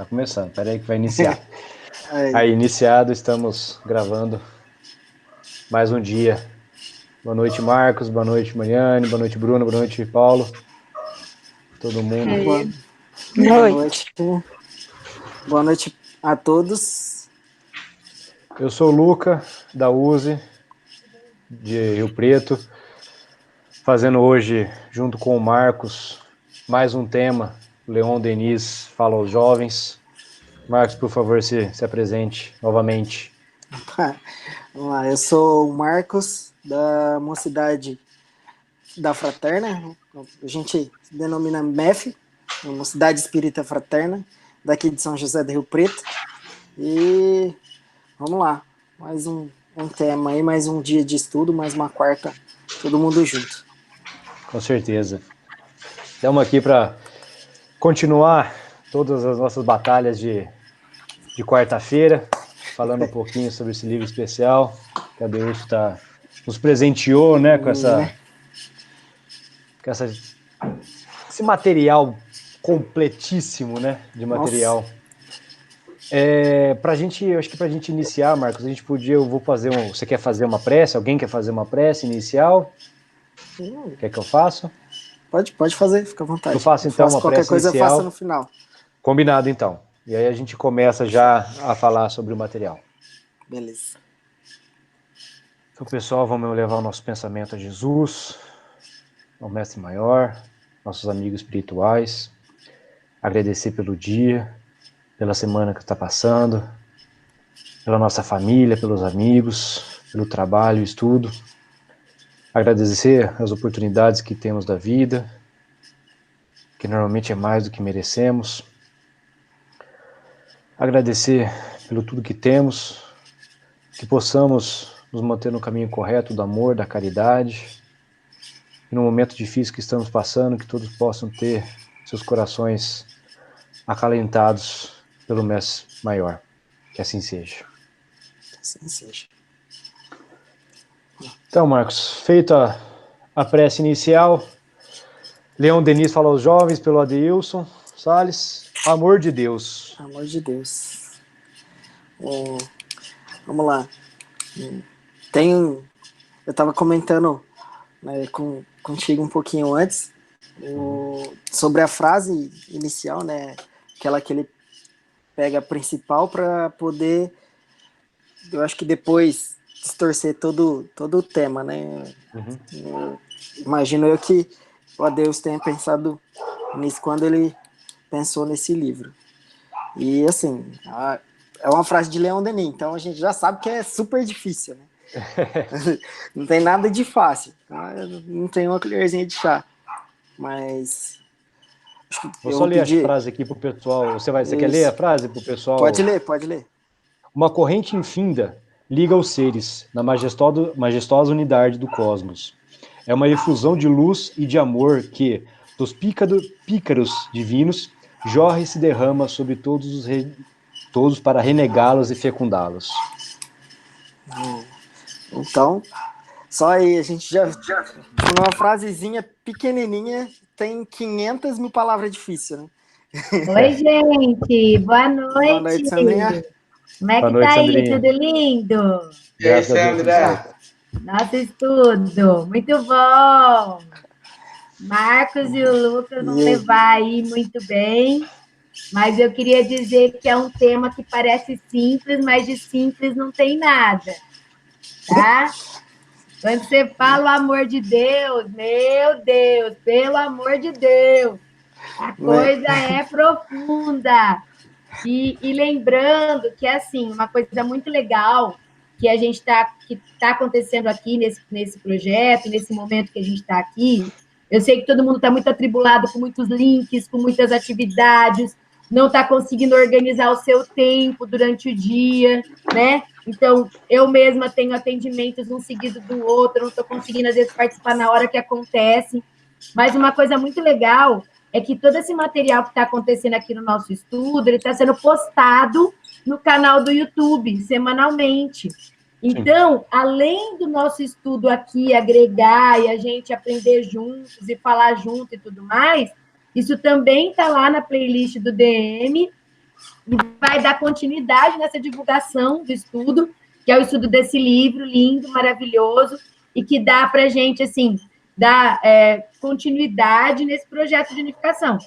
Tá começando, peraí que vai iniciar. Aí, iniciado, estamos gravando mais um dia. Boa noite, Marcos, boa noite, Mariane, boa noite, Bruno, boa noite, Paulo. Todo mundo. Boa noite. Boa noite a todos. Eu sou o Luca, da USE, de Rio Preto, fazendo hoje, junto com o Marcos, mais um tema. O Leon Denis fala aos jovens. Marcos, por favor, se apresente novamente. Vamos lá, eu sou o Marcos, da Mocidade da Fraterna. A gente se denomina MEF, Mocidade Espírita Fraterna, daqui de São José do Rio Preto. E vamos lá, mais um tema aí, mais um dia de estudo, mais uma quarta, todo mundo junto. Com certeza. Estamos aqui para continuar todas as nossas batalhas de quarta-feira, falando um pouquinho sobre esse livro especial que a Deus nos presenteou, né, com esse material completíssimo, né, de material. Pra gente, acho que pra gente iniciar, Marcos, você quer fazer uma prece? Alguém quer fazer uma prece inicial? Quer que eu faça? Pode fazer, fica à vontade. Eu faço então uma qualquer prece coisa inicial. Eu faço no final. Combinado então. E aí a gente começa já a falar sobre o material. Beleza. Então, pessoal, vamos levar o nosso pensamento a Jesus, ao Mestre Maior, nossos amigos espirituais, agradecer pelo dia, pela semana que está passando, pela nossa família, pelos amigos, pelo trabalho, estudo, agradecer as oportunidades que temos da vida, que normalmente é mais do que merecemos, agradecer pelo tudo que temos, que possamos nos manter no caminho correto do amor, da caridade, e no momento difícil que estamos passando, que todos possam ter seus corações acalentados pelo Mestre Maior. Que assim seja. Que assim seja. Então, Marcos, feita a prece inicial, Leon Denis fala aos jovens pelo Adeilson Salles, amor de Deus. Amor de Deus. Vamos lá. Eu estava comentando, né, contigo um pouquinho antes sobre a frase inicial, né, aquela que ele pega a principal para poder, eu acho que depois distorcer todo o tema, né? Imagino eu que o Adeus tenha pensado nisso quando ele pensou nesse livro. E assim, é uma frase de Leon Denis, então a gente já sabe que é super difícil, né? Não tem nada de fácil, não tem uma colherzinha de chá, mas vou só ler a frase aqui pro pessoal. Você quer ler a frase pro pessoal? Pode ler. Uma corrente infinda liga os seres na majestosa unidade do cosmos. É uma efusão de luz e de amor que, dos pícaros divinos, jorra e se derrama sobre todos para renegá-los e fecundá-los. Então, só aí, a gente já numa frasezinha pequenininha tem 500 mil palavras difíceis, né? Oi, gente, boa noite. Boa noite, Sandrinha. Como é que tá aí? Tudo lindo? E aí, Sandra? Nosso estudo, muito bom. Marcos e o Lucas vão levar aí muito bem, mas eu queria dizer que é um tema que parece simples, mas de simples não tem nada, tá? Quando você fala o amor de Deus, meu Deus, pelo amor de Deus, a coisa é profunda. E lembrando que, assim, uma coisa muito legal que a gente que está acontecendo aqui nesse projeto, nesse momento que a gente está aqui, eu sei que todo mundo está muito atribulado com muitos links, com muitas atividades, não está conseguindo organizar o seu tempo durante o dia, né? Então, eu mesma tenho atendimentos um seguido do outro, não estou conseguindo, às vezes, participar na hora que acontece. Mas uma coisa muito legal é que todo esse material que está acontecendo aqui no nosso estudo, ele está sendo postado no canal do YouTube, semanalmente. Então, além do nosso estudo aqui agregar e a gente aprender juntos e falar junto e tudo mais, isso também está lá na playlist do DM e vai dar continuidade nessa divulgação do estudo, que é o estudo desse livro lindo, maravilhoso, e que dá para a gente, assim, dar continuidade nesse projeto de unificação.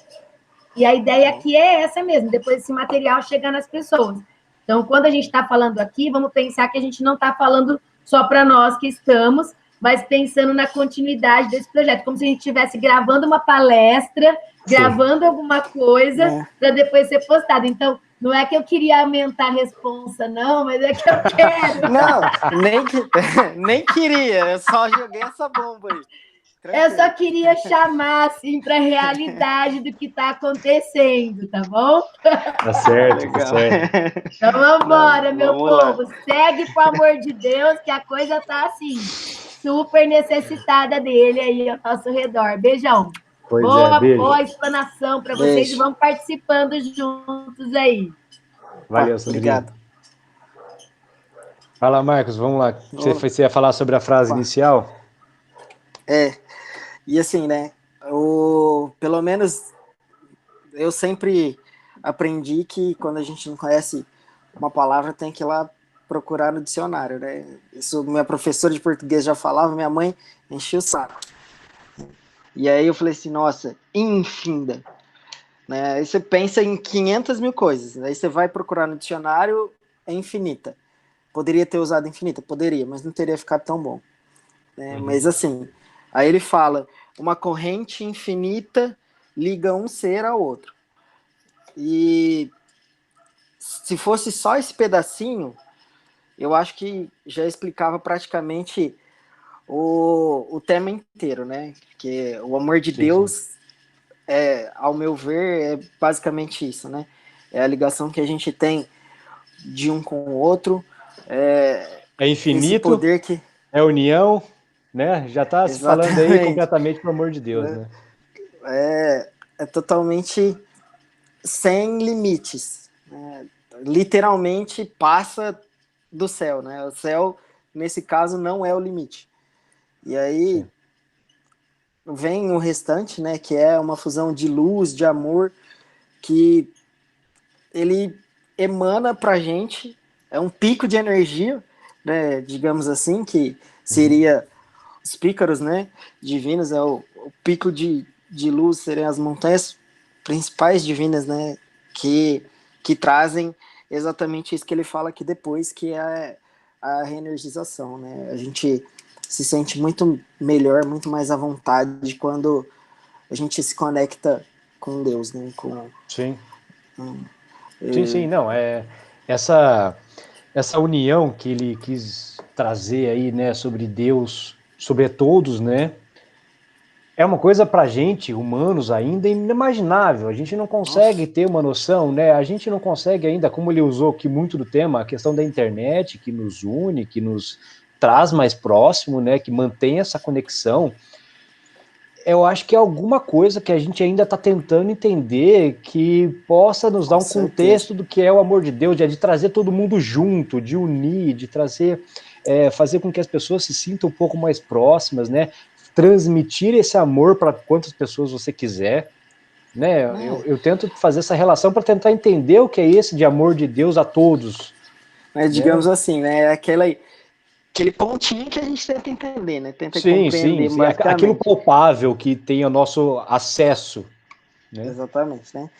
E a ideia aqui é essa mesmo, depois esse material chegar nas pessoas. Então, quando a gente está falando aqui, vamos pensar que a gente não está falando só para nós que estamos, mas pensando na continuidade desse projeto, como se a gente estivesse gravando uma palestra, gravando alguma coisa, para depois ser postado. Então, não é que eu queria aumentar a responsa, não, mas é que eu quero. Não, nem queria, eu só joguei essa bomba aí. Eu só queria chamar, assim, para a realidade do que está acontecendo, tá bom? Tá certo, tá certo. Então, vamos embora, meu povo. Segue, por amor de Deus, que a coisa tá, assim, super necessitada dele aí ao nosso redor. Beijão. Boa explanação para vocês e vamos participando juntos aí. Valeu, Sandrinho. Obrigado. Fala, Marcos, vamos lá. Você ia falar sobre a frase inicial? E assim, né, pelo menos eu sempre aprendi que quando a gente não conhece uma palavra tem que ir lá procurar no dicionário, né? Isso minha professora de português já falava, minha mãe enchia o saco. E aí eu falei assim, nossa, infinda. Né? Aí você pensa em 500 mil coisas, aí você vai procurar no dicionário, é infinita. Poderia ter usado infinita? Poderia, mas não teria ficado tão bom. Né? Mas assim, aí ele fala, uma corrente infinita liga um ser ao outro. E se fosse só esse pedacinho, eu acho que já explicava praticamente o tema inteiro, né? Porque o amor de Deus, ao meu ver, é basicamente isso, né? É a ligação que a gente tem de um com o outro. É infinito, esse poder que... é união, né? Já está se falando aí completamente pro amor de Deus, né? É totalmente sem limites. Né? Literalmente passa do céu, né? O céu, nesse caso, não é o limite. E aí vem o restante, né? Que é uma fusão de luz, de amor, que ele emana pra gente, é um pico de energia, né? Digamos assim, que seria os pícaros, né? Divinos, é o pico de luz, seriam as montanhas principais divinas, né? Que trazem exatamente isso que ele fala aqui depois, que é a reenergização, né? A gente se sente muito melhor, muito mais à vontade quando a gente se conecta com Deus, né? Sim. Sim, não, essa união que ele quis trazer aí, né, sobre Deus, sobre todos, né, é uma coisa pra gente, humanos, ainda inimaginável. A gente não consegue ter uma noção, né? A gente não consegue ainda, como ele usou aqui muito do tema, a questão da internet, que nos une, que nos traz mais próximo, né? Que mantém essa conexão. Eu acho que é alguma coisa que a gente ainda está tentando entender que possa nos dar um contexto do que é o amor de Deus, de trazer todo mundo junto, de unir, de trazer, fazer com que as pessoas se sintam um pouco mais próximas, né? Transmitir esse amor para quantas pessoas você quiser, né? Eu tento fazer essa relação para tentar entender o que é esse de amor de Deus a todos. Mas digamos assim, né? Aquele pontinho que a gente tenta entender, né? Tenta compreender sim. Aquilo palpável que tem o nosso acesso. Né? Exatamente, né?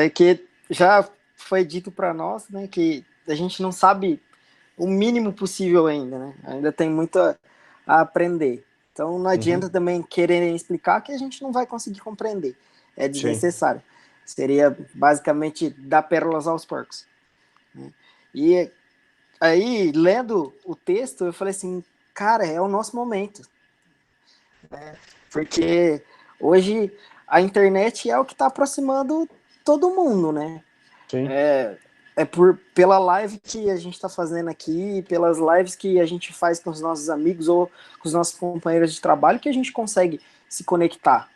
Que já foi dito para nós, né? Que a gente não sabe o mínimo possível ainda, né? Ainda tem muito a aprender. Então não adianta também quererem explicar que a gente não vai conseguir compreender. É desnecessário. Seria basicamente dar pérolas aos porcos. Né? E aí, lendo o texto, eu falei assim, cara, é o nosso momento. Porque hoje a internet é o que está aproximando todo mundo, né? Sim. Pela live que a gente está fazendo aqui, pelas lives que a gente faz com os nossos amigos ou com os nossos companheiros de trabalho que a gente consegue se conectar,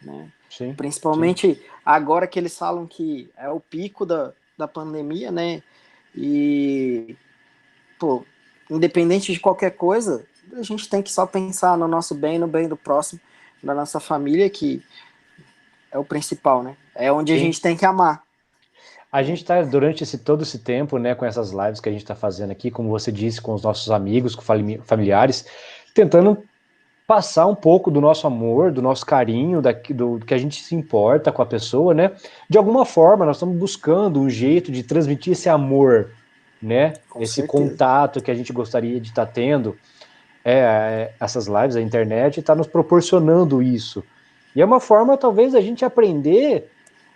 né? Sim, principalmente agora que eles falam que é o pico da pandemia, né? E, pô, independente de qualquer coisa, a gente tem que só pensar no nosso bem, no bem do próximo, da nossa família, que é o principal, né? É onde a gente tem que amar. A gente está, durante todo esse tempo, né, com essas lives que a gente está fazendo aqui, como você disse, com os nossos amigos, com familiares, tentando passar um pouco do nosso amor, do nosso carinho, do que a gente se importa com a pessoa, né? De alguma forma, nós estamos buscando um jeito de transmitir esse amor, né? Com Esse certeza. contato que a gente gostaria de estar tendo. Essas lives, a internet está nos proporcionando isso. E é uma forma, talvez, a gente aprender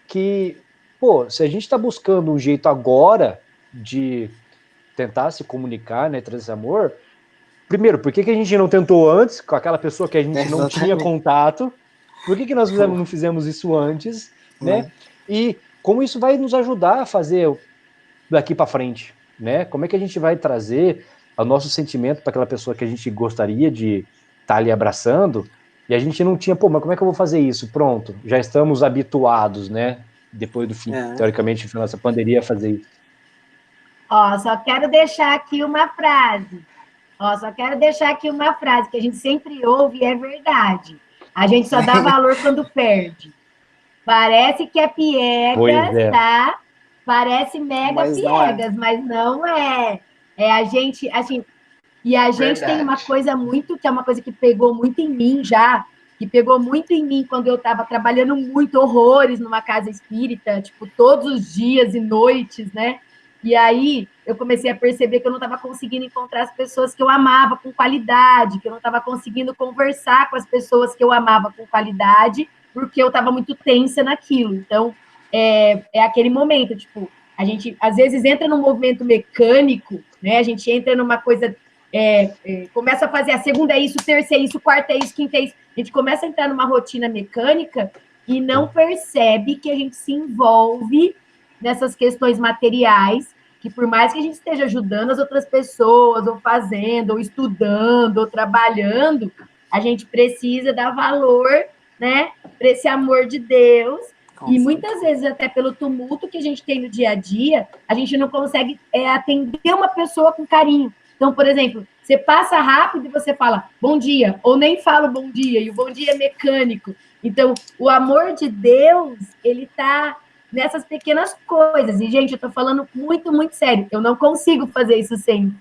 que, pô, se a gente está buscando um jeito agora de tentar se comunicar, né, trazer esse amor, primeiro, por que a gente não tentou antes com aquela pessoa que a gente não tinha contato? Por que nós não fizemos isso antes, né? E como isso vai nos ajudar a fazer daqui para frente, né? Como é que a gente vai trazer o nosso sentimento para aquela pessoa que a gente gostaria de estar ali abraçando e a gente não tinha, pô, mas como é que eu vou fazer isso? Pronto, já estamos habituados, né? Depois do fim, teoricamente, da nossa pandemia, a fazer isso. Ó, só quero deixar aqui uma frase. Que a gente sempre ouve e é verdade. A gente só dá valor quando perde. Parece que é piegas, tá? Parece mega piegas, mas não é. É a gente, assim, e a gente tem uma coisa muito, que é uma coisa que pegou muito em mim já, que pegou muito em mim quando eu estava trabalhando muito horrores numa casa espírita, tipo, todos os dias e noites, né? E aí eu comecei a perceber que eu não estava conseguindo encontrar as pessoas que eu amava com qualidade, que eu não estava conseguindo conversar com as pessoas que eu amava com qualidade, porque eu estava muito tensa naquilo. Então, é aquele momento, tipo, a gente às vezes entra num movimento mecânico, né? A gente entra numa coisa, começa a fazer a segunda é isso, terça é isso, quarta é isso, quinta é isso. A gente começa a entrar numa rotina mecânica e não percebe que a gente se envolve nessas questões materiais, que por mais que a gente esteja ajudando as outras pessoas, ou fazendo, ou estudando, ou trabalhando, a gente precisa dar valor, né, para esse amor de Deus. E muitas vezes, até pelo tumulto que a gente tem no dia a dia, a gente não consegue atender uma pessoa com carinho. Então, por exemplo, você passa rápido e você fala bom dia, ou nem fala bom dia, e o bom dia é mecânico. Então, o amor de Deus, ele está nessas pequenas coisas. E, gente, eu tô falando muito, muito sério. Eu não consigo fazer isso sempre.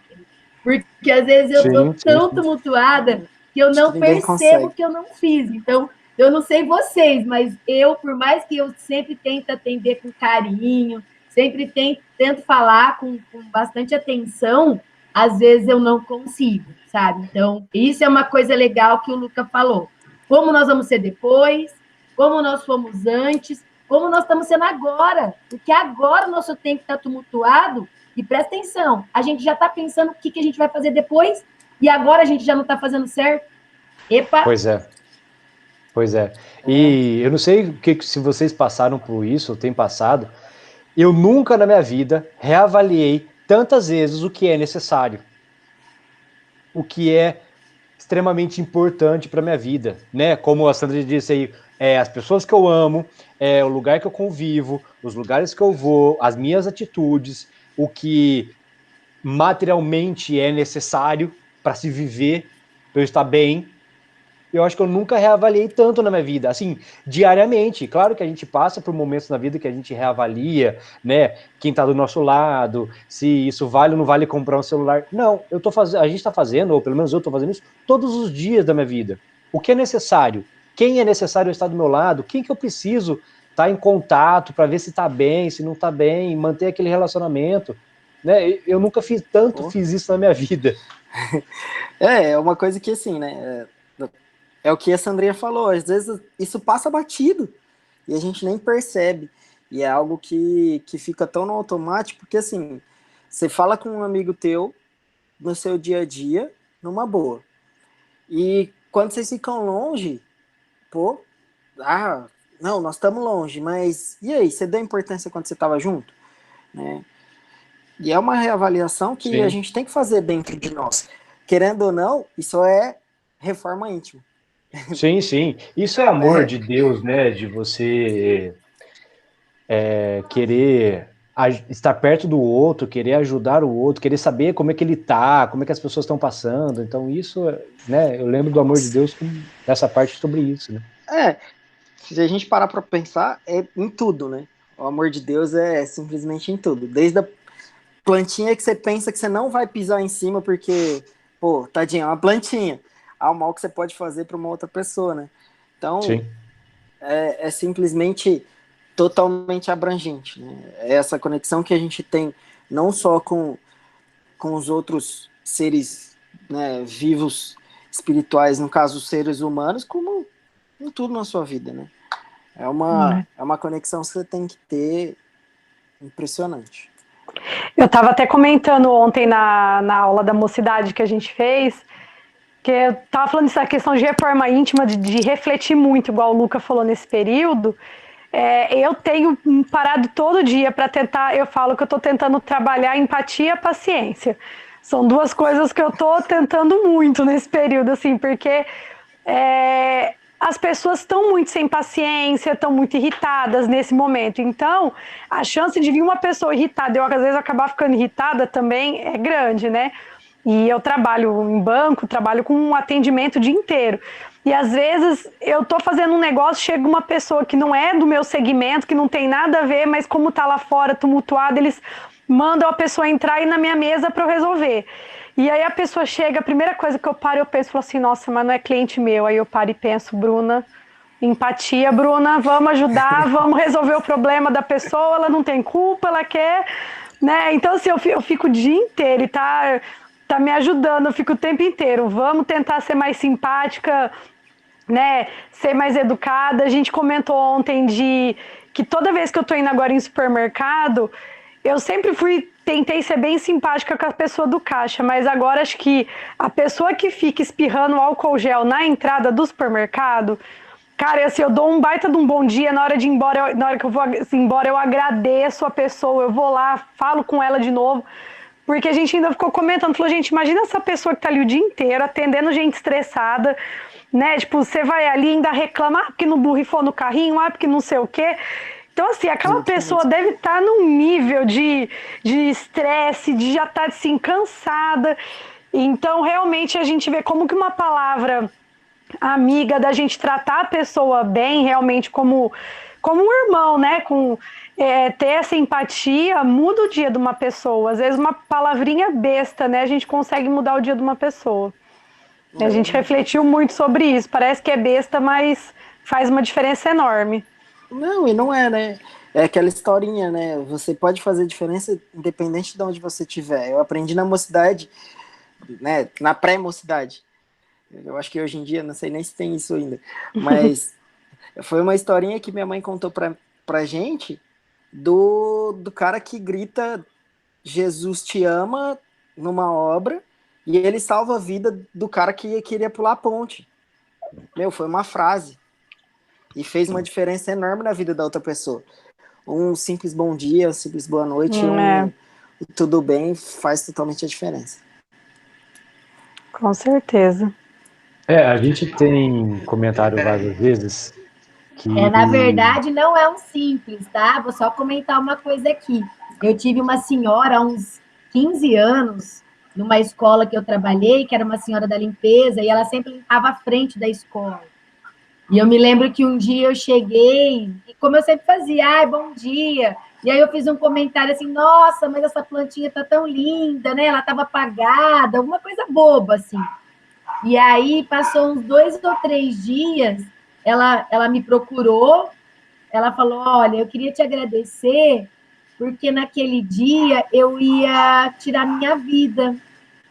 Porque, às vezes, eu tô tão tumultuada que eu não percebo que eu não fiz. Então, eu não sei vocês, mas eu, por mais que eu sempre tente atender com carinho, sempre tento falar com bastante atenção, às vezes eu não consigo, sabe? Então, isso é uma coisa legal que o Luca falou. Como nós vamos ser depois, como nós fomos antes, como nós estamos sendo agora, porque agora o nosso tempo está tumultuado, e presta atenção, a gente já está pensando o que a gente vai fazer depois, e agora a gente já não está fazendo certo. Epa! Pois é. E eu não sei se vocês passaram por isso, ou têm passado, eu nunca na minha vida reavaliei tantas vezes o que é necessário, o que é extremamente importante para minha vida, né? Como a Sandra disse aí, as pessoas que eu amo, o lugar que eu convivo, os lugares que eu vou, as minhas atitudes, o que materialmente é necessário para se viver, para eu estar bem. Eu acho que eu nunca reavaliei tanto na minha vida, assim, diariamente. Claro que a gente passa por momentos na vida que a gente reavalia, né? Quem está do nosso lado, se isso vale ou não vale comprar um celular. Não, a gente está fazendo, ou pelo menos eu estou fazendo isso todos os dias da minha vida. O que é necessário? Quem é necessário estar do meu lado? Quem que eu preciso estar em contato para ver se está bem, se não está bem, manter aquele relacionamento, né? Eu nunca fiz isso na minha vida. É uma coisa que, assim, né? É o que a Sandrinha falou, às vezes isso passa batido e a gente nem percebe. E é algo que fica tão no automático, porque assim, você fala com um amigo teu no seu dia a dia, numa boa. E quando vocês ficam longe, pô, não, nós estamos longe, mas e aí, você deu importância quando você estava junto? Né? E é uma reavaliação que a gente tem que fazer dentro de nós. Querendo ou não, isso é reforma íntima. Sim, sim. Isso é amor de Deus, né? De você querer estar perto do outro, querer ajudar o outro, querer saber como é que ele tá, como é que as pessoas estão passando. Então, isso, né? Eu lembro do amor de Deus nessa parte sobre isso, né? Se a gente parar para pensar, é em tudo, né? O amor de Deus é simplesmente em tudo. Desde a plantinha que você pensa que você não vai pisar em cima porque, pô, tadinha, é uma plantinha. Ao mal que você pode fazer para uma outra pessoa, né? Então, Sim. é simplesmente totalmente abrangente, né? É essa conexão que a gente tem não só com os outros seres, né, vivos, espirituais, no caso, os seres humanos, como em tudo na sua vida, né? É uma conexão que você tem que ter impressionante. Eu estava até comentando ontem na aula da mocidade que a gente fez, que eu estava falando dessa questão de reforma íntima, de refletir muito, igual o Luca falou nesse período. Eu tenho parado todo dia para tentar, eu falo que eu estou tentando trabalhar empatia e paciência. São duas coisas que eu estou tentando muito nesse período, assim, porque as pessoas estão muito sem paciência, estão muito irritadas nesse momento. Então, a chance de vir uma pessoa irritada, eu às vezes acabar ficando irritada também é grande, né? E eu trabalho em banco, trabalho com um atendimento o dia inteiro. E às vezes eu tô fazendo um negócio, chega uma pessoa que não é do meu segmento, que não tem nada a ver, mas como tá lá fora tumultuado, eles mandam a pessoa entrar aí na minha mesa para eu resolver. E aí a pessoa chega, a primeira coisa que eu paro, eu penso, falo assim, nossa, mas não é cliente meu. Aí eu paro e penso, Bruna, empatia, Bruna, vamos ajudar, vamos resolver o problema da pessoa, ela não tem culpa, ela quer, né? Então assim, eu fico o dia inteiro e tá me ajudando, eu fico o tempo inteiro. Vamos tentar ser mais simpática, né? Ser mais educada. A gente comentou ontem que toda vez que eu tô indo agora em supermercado, eu sempre tentei ser bem simpática com a pessoa do caixa, mas agora acho que a pessoa que fica espirrando álcool gel na entrada do supermercado, cara, assim, eu dou um baita de um bom dia, na hora de ir embora, na hora que eu vou assim, embora, eu agradeço a pessoa, eu vou lá, falo com ela de novo. Porque a gente ainda ficou comentando, falou, gente, imagina essa pessoa que tá ali o dia inteiro, atendendo gente estressada, né? Tipo, você vai ali e ainda reclama, porque não borrifou no carrinho, porque não sei o quê. Então, assim, aquela pessoa deve estar num nível de estresse, de já estar, assim, cansada. Então, realmente, a gente vê como que uma palavra amiga, da gente tratar a pessoa bem, realmente como um irmão, né? Ter essa empatia muda o dia de uma pessoa. Às vezes uma palavrinha besta, né? A gente consegue mudar o dia de uma pessoa. A gente refletiu muito sobre isso. Parece que é besta, mas faz uma diferença enorme. Não, e não é, né? É aquela historinha, né? Você pode fazer diferença independente de onde você estiver. Eu aprendi na mocidade, né? Na pré-mocidade. Eu acho que hoje em dia, não sei nem se tem isso ainda. Mas foi uma historinha que minha mãe contou pra gente do cara que grita Jesus te ama numa obra e ele salva a vida do cara que queria pular a ponte. Meu, foi uma frase. E fez uma diferença enorme na vida da outra pessoa. Um simples bom dia, um simples boa noite, tudo bem, faz totalmente a diferença. Com certeza. A gente tem comentado várias vezes que... Na verdade, não é um simples, tá? Vou só comentar uma coisa aqui. Eu tive uma senhora há uns 15 anos, numa escola que eu trabalhei, que era uma senhora da limpeza, e ela sempre limpava a frente da escola. E eu me lembro que um dia eu cheguei, e como eu sempre fazia, bom dia. E aí eu fiz um comentário assim, nossa, mas essa plantinha tá tão linda, né? Ela estava apagada, alguma coisa boba, assim. E aí passou uns 2 ou 3 dias, ela me procurou, ela falou, olha, eu queria te agradecer, porque naquele dia eu ia tirar minha vida,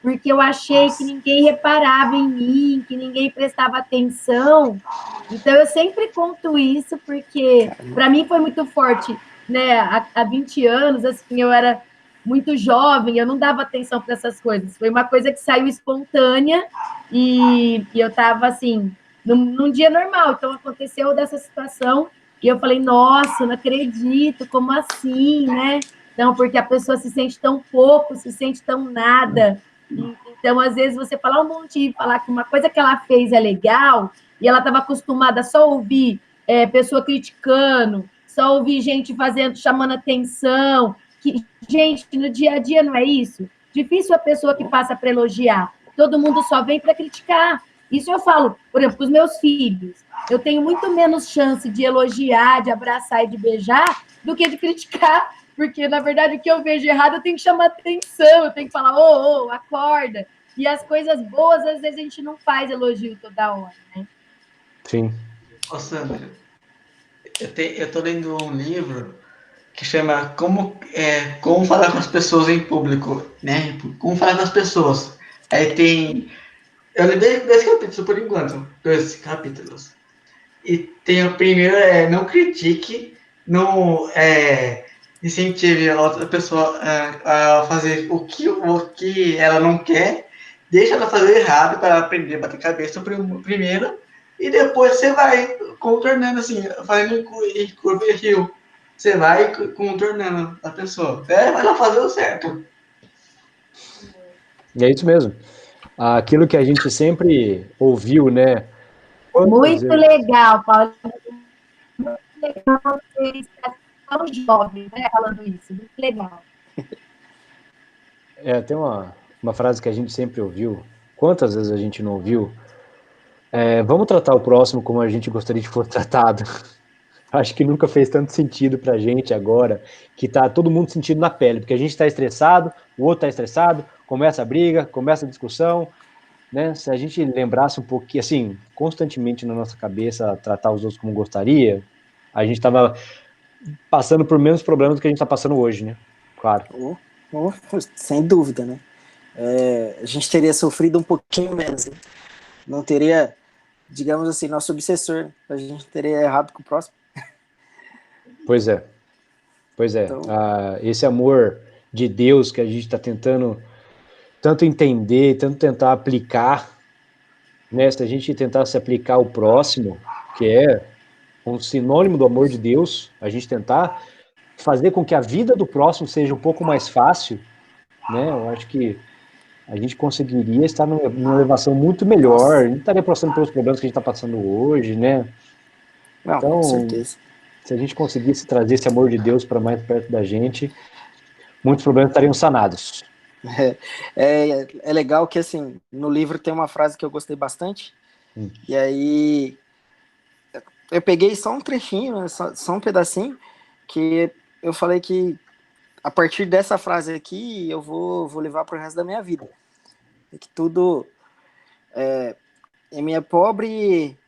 porque eu achei que ninguém reparava em mim, que ninguém prestava atenção. Então, eu sempre conto isso, porque para mim foi muito forte, né? Há 20 anos, assim, eu era muito jovem, eu não dava atenção para essas coisas. Foi uma coisa que saiu espontânea e eu estava, assim, num dia normal. Então, aconteceu dessa situação e eu falei, nossa, não acredito, como assim, né? Então, porque a pessoa se sente tão pouco, se sente tão nada. Então, às vezes, você fala um bom dia, falar que uma coisa que ela fez é legal, e ela estava acostumada só a ouvir pessoa criticando, só ouvir gente chamando atenção. Gente, no dia a dia não é isso. Difícil a pessoa que passa para elogiar. Todo mundo só vem para criticar. Isso eu falo, por exemplo, com os meus filhos. Eu tenho muito menos chance de elogiar, de abraçar e de beijar do que de criticar, porque, na verdade, o que eu vejo errado, eu tenho que chamar atenção, eu tenho que falar, ô, acorda. E as coisas boas, às vezes, a gente não faz elogio toda hora, né? Sim. Ô, Sandra, eu tô lendo um livro que chama Como Falar com as Pessoas em Público, né? Como falar com as pessoas. Aí tem... Eu lembrei desse capítulo, por enquanto. 2 capítulos. E tem o primeiro, não critique, não incentive a outra pessoa a fazer o que ela não quer, deixa ela fazer errado para aprender a bater cabeça primeiro, e depois você vai contornando assim, fazendo em curva e rio. Você vai contornando a pessoa, até ela fazer o certo. E é isso mesmo. Aquilo que a gente sempre ouviu, né? Muito legal, Paulo. Muito legal você estar tão jovem, né, falando isso. Muito legal. Tem uma frase que a gente sempre ouviu. Quantas vezes a gente não ouviu? Vamos tratar o próximo como a gente gostaria de for tratado. Acho que nunca fez tanto sentido pra gente agora, que tá todo mundo sentindo na pele, porque a gente tá estressado, o outro tá estressado, começa a briga, começa a discussão, né? Se a gente lembrasse um pouquinho, assim, constantemente na nossa cabeça, tratar os outros como gostaria, a gente tava passando por menos problemas do que a gente tá passando hoje, né? Claro. Sem dúvida, né? A gente teria sofrido um pouquinho menos, né? Não teria, digamos assim, nosso obsessor, a gente teria errado com o próximo. Pois é. Então... esse amor de Deus que a gente está tentando tanto entender, tanto tentar aplicar, né? Se a gente tentar se aplicar ao próximo, que é um sinônimo do amor de Deus, a gente tentar fazer com que a vida do próximo seja um pouco mais fácil, né? Eu acho que a gente conseguiria estar numa elevação muito melhor, não estaria passando pelos problemas que a gente está passando hoje, né? Não, então, com certeza. Se a gente conseguisse trazer esse amor de Deus para mais perto da gente, muitos problemas estariam sanados. É legal que, assim, no livro tem uma frase que eu gostei bastante, e aí eu peguei só um trechinho, né, só um pedacinho, que eu falei que a partir dessa frase aqui eu vou levar para o resto da minha vida. E que tudo, em minha pobre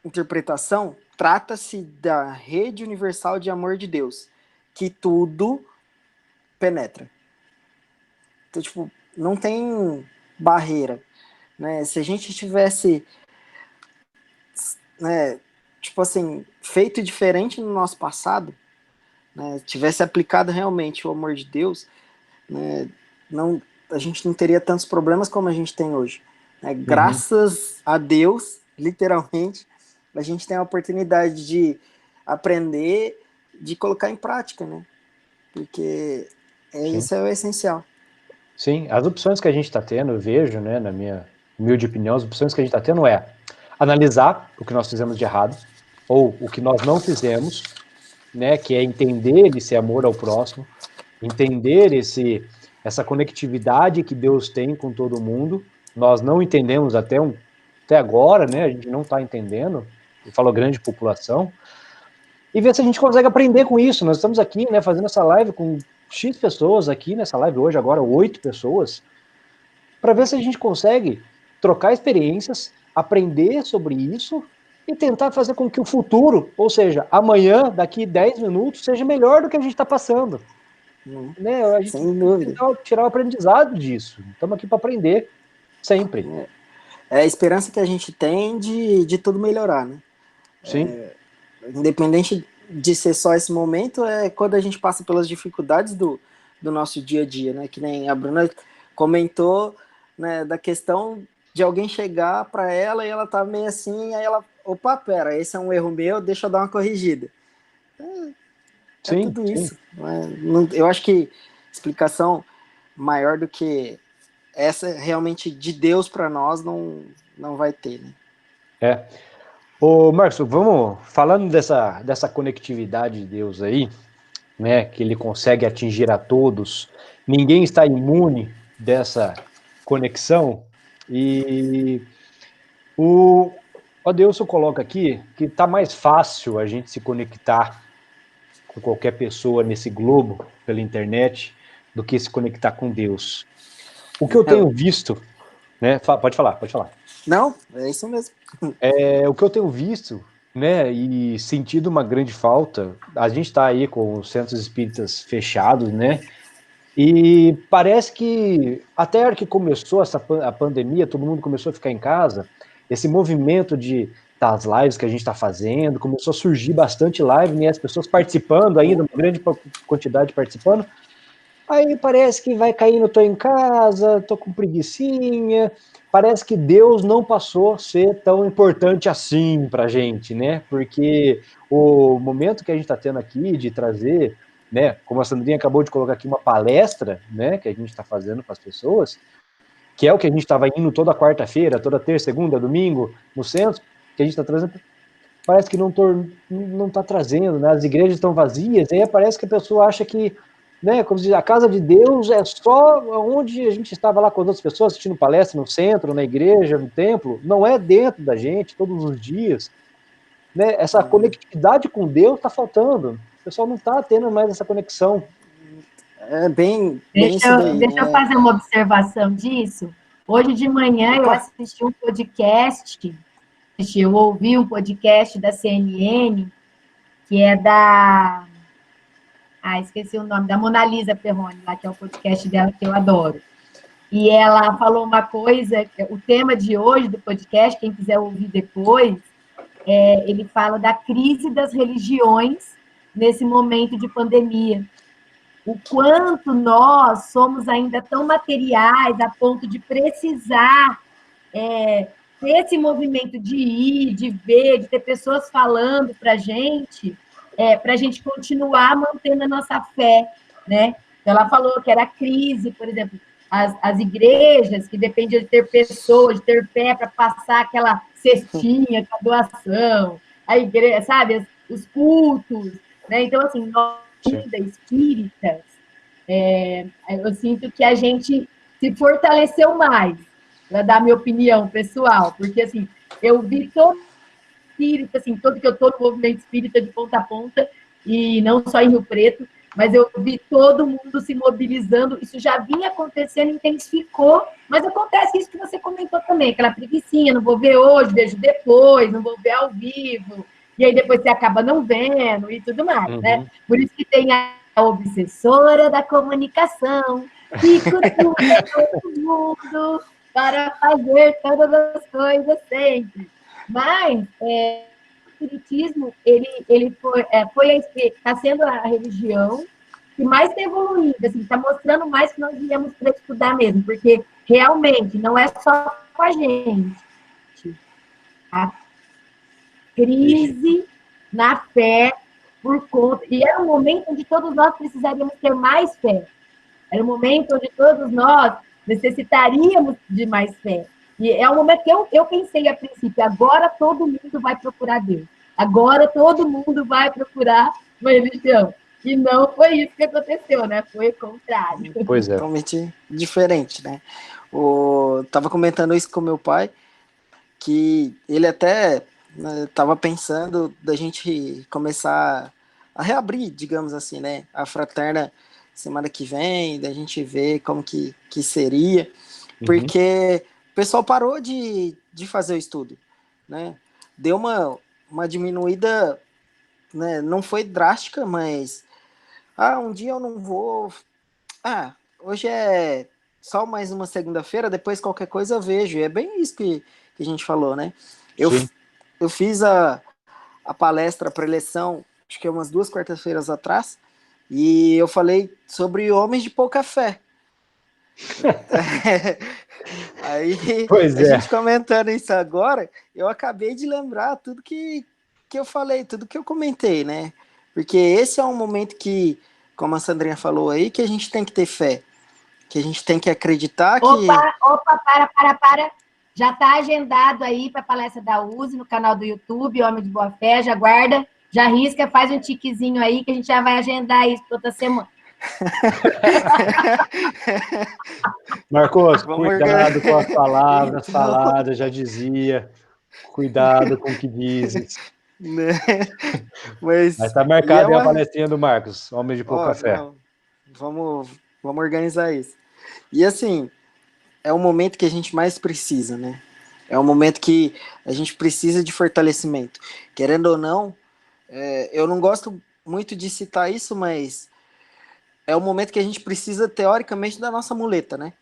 interpretação, trata-se da rede universal de amor de Deus, que tudo penetra. Então, tipo, não tem barreira, né? Se a gente tivesse, né, tipo assim, feito diferente no nosso passado, né, tivesse aplicado realmente o amor de Deus, né, a gente não teria tantos problemas como a gente tem hoje. Né? Graças a Deus, literalmente, a gente tem a oportunidade de aprender, de colocar em prática, né? Porque isso é o essencial. Sim, as opções que a gente está tendo, eu vejo, né, na minha humilde opinião, as opções que a gente está tendo é analisar o que nós fizemos de errado, ou o que nós não fizemos, né, que é entender esse amor ao próximo, entender essa conectividade que Deus tem com todo mundo. Nós não entendemos até agora, né, a gente não está entendendo, eu falo grande população, e ver se a gente consegue aprender com isso. Nós estamos aqui, né, fazendo essa live com X pessoas aqui nessa live hoje, agora 8 pessoas, para ver se a gente consegue trocar experiências, aprender sobre isso e tentar fazer com que o futuro, ou seja, amanhã, daqui 10 minutos, seja melhor do que a gente está passando. Né? A gente sem dúvida. tem que tirar o aprendizado disso. Estamos aqui para aprender, sempre. É a esperança que a gente tem de tudo melhorar, né? Sim. Independente de ser só esse momento, é quando a gente passa pelas dificuldades do nosso dia a dia, né? Que nem a Bruna comentou, né, da questão de alguém chegar para ela e ela tá meio assim, aí ela, opa, pera, esse é um erro meu, deixa eu dar uma corrigida. Sim, tudo isso. Eu acho que explicação maior do que essa realmente de Deus para nós não vai ter, né? Ô, Marcos, vamos falando dessa conectividade de Deus aí, né, que ele consegue atingir a todos, ninguém está imune dessa conexão, e O Adeilson coloca aqui que está mais fácil a gente se conectar com qualquer pessoa nesse globo pela internet do que se conectar com Deus. O que eu tenho visto, né? Pode falar. Não, é isso mesmo. O que eu tenho visto, né, e sentido uma grande falta, a gente está aí com os centros espíritas fechados, né? E parece que até a hora que começou a pandemia, todo mundo começou a ficar em casa, esse movimento das lives que a gente está fazendo, começou a surgir bastante live, né, as pessoas participando ainda, uma grande quantidade participando, aí parece que vai caindo, tô em casa, tô com preguicinha, parece que Deus não passou a ser tão importante assim pra gente, né, porque o momento que a gente está tendo aqui de trazer, né, como a Sandrinha acabou de colocar aqui, uma palestra, né, que a gente está fazendo para as pessoas, que é o que a gente estava indo toda quarta-feira, toda terça, segunda, domingo, no centro, que a gente está trazendo, parece que não está trazendo, né, as igrejas estão vazias, e aí parece que a pessoa acha que, né, como se diz, a casa de Deus é só onde a gente estava lá com as outras pessoas, assistindo palestra no centro, na igreja, no templo, não é dentro da gente, todos os dias, né, essa conectividade com Deus está faltando, o pessoal não está tendo mais essa conexão. É bem isso daí, Deixa eu né? fazer uma observação disso. Hoje de manhã eu assisti um podcast, eu ouvi um podcast da CNN, que é da... esqueci o nome, da Mona Lisa Perrone, lá, que é o podcast dela que eu adoro. E ela falou uma coisa, o tema de hoje do podcast, quem quiser ouvir depois, ele fala da crise das religiões nesse momento de pandemia. O quanto nós somos ainda tão materiais a ponto de precisar ter esse movimento de ir, de ver, de ter pessoas falando para a gente continuar mantendo a nossa fé, né? Ela falou que era crise, por exemplo, as igrejas que dependiam de ter pessoas, de ter fé para passar aquela cestinha com a doação, a igreja, sabe, os cultos, né? Então, assim, nós ainda espíritas, eu sinto que a gente se fortaleceu mais, para dar minha opinião pessoal, porque, assim, eu vi todo espírita, assim, todo que eu estou no movimento espírita de ponta a ponta, e não só em Rio Preto, mas eu vi todo mundo se mobilizando, isso já vinha acontecendo, intensificou, mas acontece isso que você comentou também, aquela preguicinha, não vou ver hoje, vejo depois, não vou ver ao vivo, e aí depois você acaba não vendo e tudo mais, né? Por isso que tem a obsessora da comunicação, que cutuca todo mundo para fazer todas as coisas sempre. Mas o espiritismo, ele está sendo a religião que mais está evoluindo, assim, está mostrando mais que nós viemos para estudar mesmo, porque realmente não é só com a gente. A crise na fé por conta... E era um momento onde todos nós precisaríamos ter mais fé. Era um momento onde todos nós necessitaríamos de mais fé. E é um momento que eu pensei a princípio, agora todo mundo vai procurar Deus. Agora todo mundo vai procurar uma religião. E não foi isso que aconteceu, né? Foi o contrário. Pois é. Totalmente diferente, né? Tava comentando isso com meu pai, que ele até estava pensando da gente começar a reabrir, digamos assim, né? A fraterna semana que vem, da gente ver como que seria, porque o pessoal parou de fazer o estudo, né? Deu uma diminuída, né? Não foi drástica, mas um dia eu não vou, hoje é só mais uma segunda-feira, depois qualquer coisa eu vejo, e é bem isso que a gente falou, né? Eu fiz a palestra para eleição, acho que umas 2 quartas-feiras atrás, e eu falei sobre homens de pouca fé. Aí, gente comentando isso agora, eu acabei de lembrar tudo que eu falei, tudo que eu comentei, né? Porque esse é um momento que, como a Sandrinha falou aí, que a gente tem que ter fé, que a gente tem que acreditar que... Opa, para. Já está agendado aí para a palestra da USE no canal do YouTube, Homem de Boa Fé, já guarda, já risca, faz um tiquezinho aí que a gente já vai agendar isso para outra semana. Marcos, cuidado com as palavras faladas, já dizia. Cuidado com o que dizes. Né? Mas tá marcado é aí a palestrinha do Marcos, Homem de Pouca Fé. Não, vamos organizar isso. E assim, é o momento que a gente mais precisa, né? É o momento que a gente precisa de fortalecimento. Querendo ou não, eu não gosto muito de citar isso, mas é o momento que a gente precisa, teoricamente, da nossa muleta, né?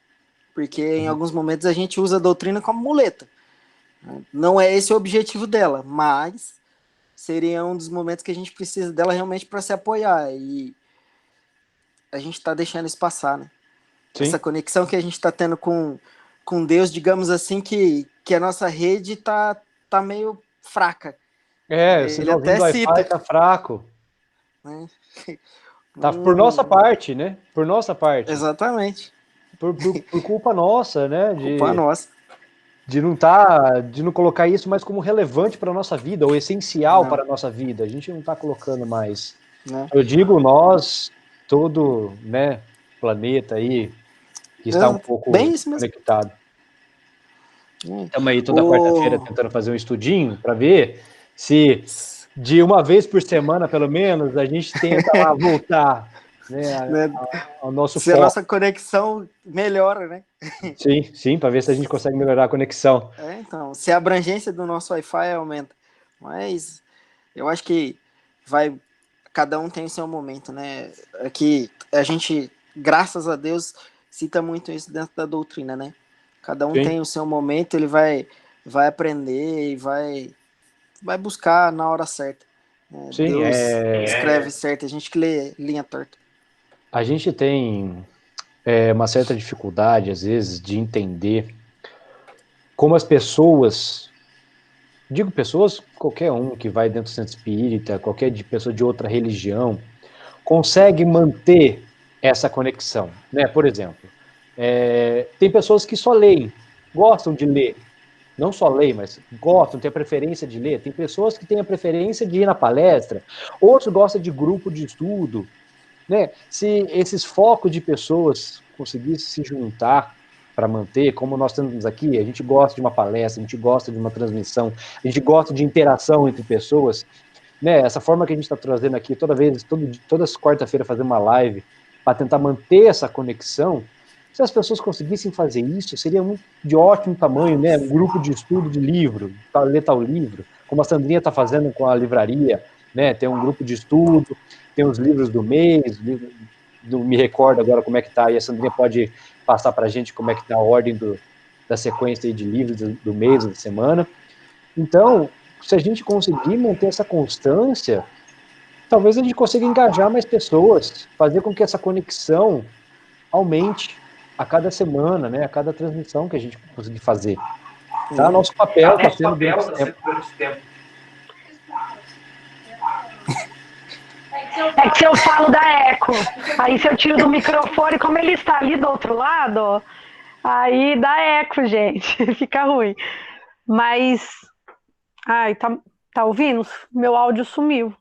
Porque em alguns momentos a gente usa a doutrina como muleta. Não é esse o objetivo dela, mas seria um dos momentos que a gente precisa dela realmente para se apoiar. E a gente está deixando isso passar, né? Sim. Essa conexão que a gente está tendo com Deus, digamos assim, que a nossa rede tá meio fraca. Ele até do Wi-Fi tá fraco. Né? Tá por nossa parte, né? Por nossa parte. Exatamente. Por culpa nossa, né? Culpa nossa. De não colocar isso mais como relevante para a nossa vida, ou essencial para a nossa vida. A gente não está colocando mais. Não. Eu digo nós, todo, né, planeta aí, que está um pouco conectado. Estamos aí toda quarta-feira tentando fazer um estudinho para ver se de uma vez por semana, pelo menos, a gente tenta lá voltar, né, ao nosso foco. Se a nossa conexão melhora, né? Sim, para ver se a gente consegue melhorar a conexão. Então, se a abrangência do nosso Wi-Fi aumenta. Mas eu acho que cada um tem o seu momento, né? Aqui a gente, graças a Deus, cita muito isso dentro da doutrina, né? Cada um tem o seu momento, ele vai aprender e vai buscar na hora certa. Sim, Deus escreve certo, a gente que lê linha torta. A gente tem uma certa dificuldade, às vezes, de entender como as pessoas, digo pessoas, qualquer um que vai dentro do centro espírita, qualquer pessoa de outra religião, consegue manter essa conexão, né? Por exemplo, tem pessoas que só leem, gostam de ler, não só leem, mas gostam, têm a preferência de ler. Tem pessoas que têm a preferência de ir na palestra, outros gostam de grupo de estudo, né? Se esses focos de pessoas conseguissem se juntar para manter, como nós temos aqui, a gente gosta de uma palestra, a gente gosta de uma transmissão, a gente gosta de interação entre pessoas, né? Essa forma que a gente está trazendo aqui, todas quarta-feira fazer uma live para tentar manter essa conexão. Se as pessoas conseguissem fazer isso, seria de ótimo tamanho, né? Um grupo de estudo de livro, para ler tal livro, como a Sandrinha está fazendo com a livraria, né? Tem um grupo de estudo, tem os livros do mês, não me recordo agora como é que está, e a Sandrinha pode passar para a gente como é que está a ordem da sequência aí de livros do mês, da semana. Então, se a gente conseguir manter essa constância, talvez a gente consiga engajar mais pessoas, fazer com que essa conexão aumente a cada semana, né, a cada transmissão que a gente conseguir fazer. Tá? Nosso papel está sendo durante esse tempo. É que se eu falo da eco, aí se eu tiro do microfone, como ele está ali do outro lado, aí dá eco, gente, fica ruim. Mas, tá ouvindo? Meu áudio sumiu.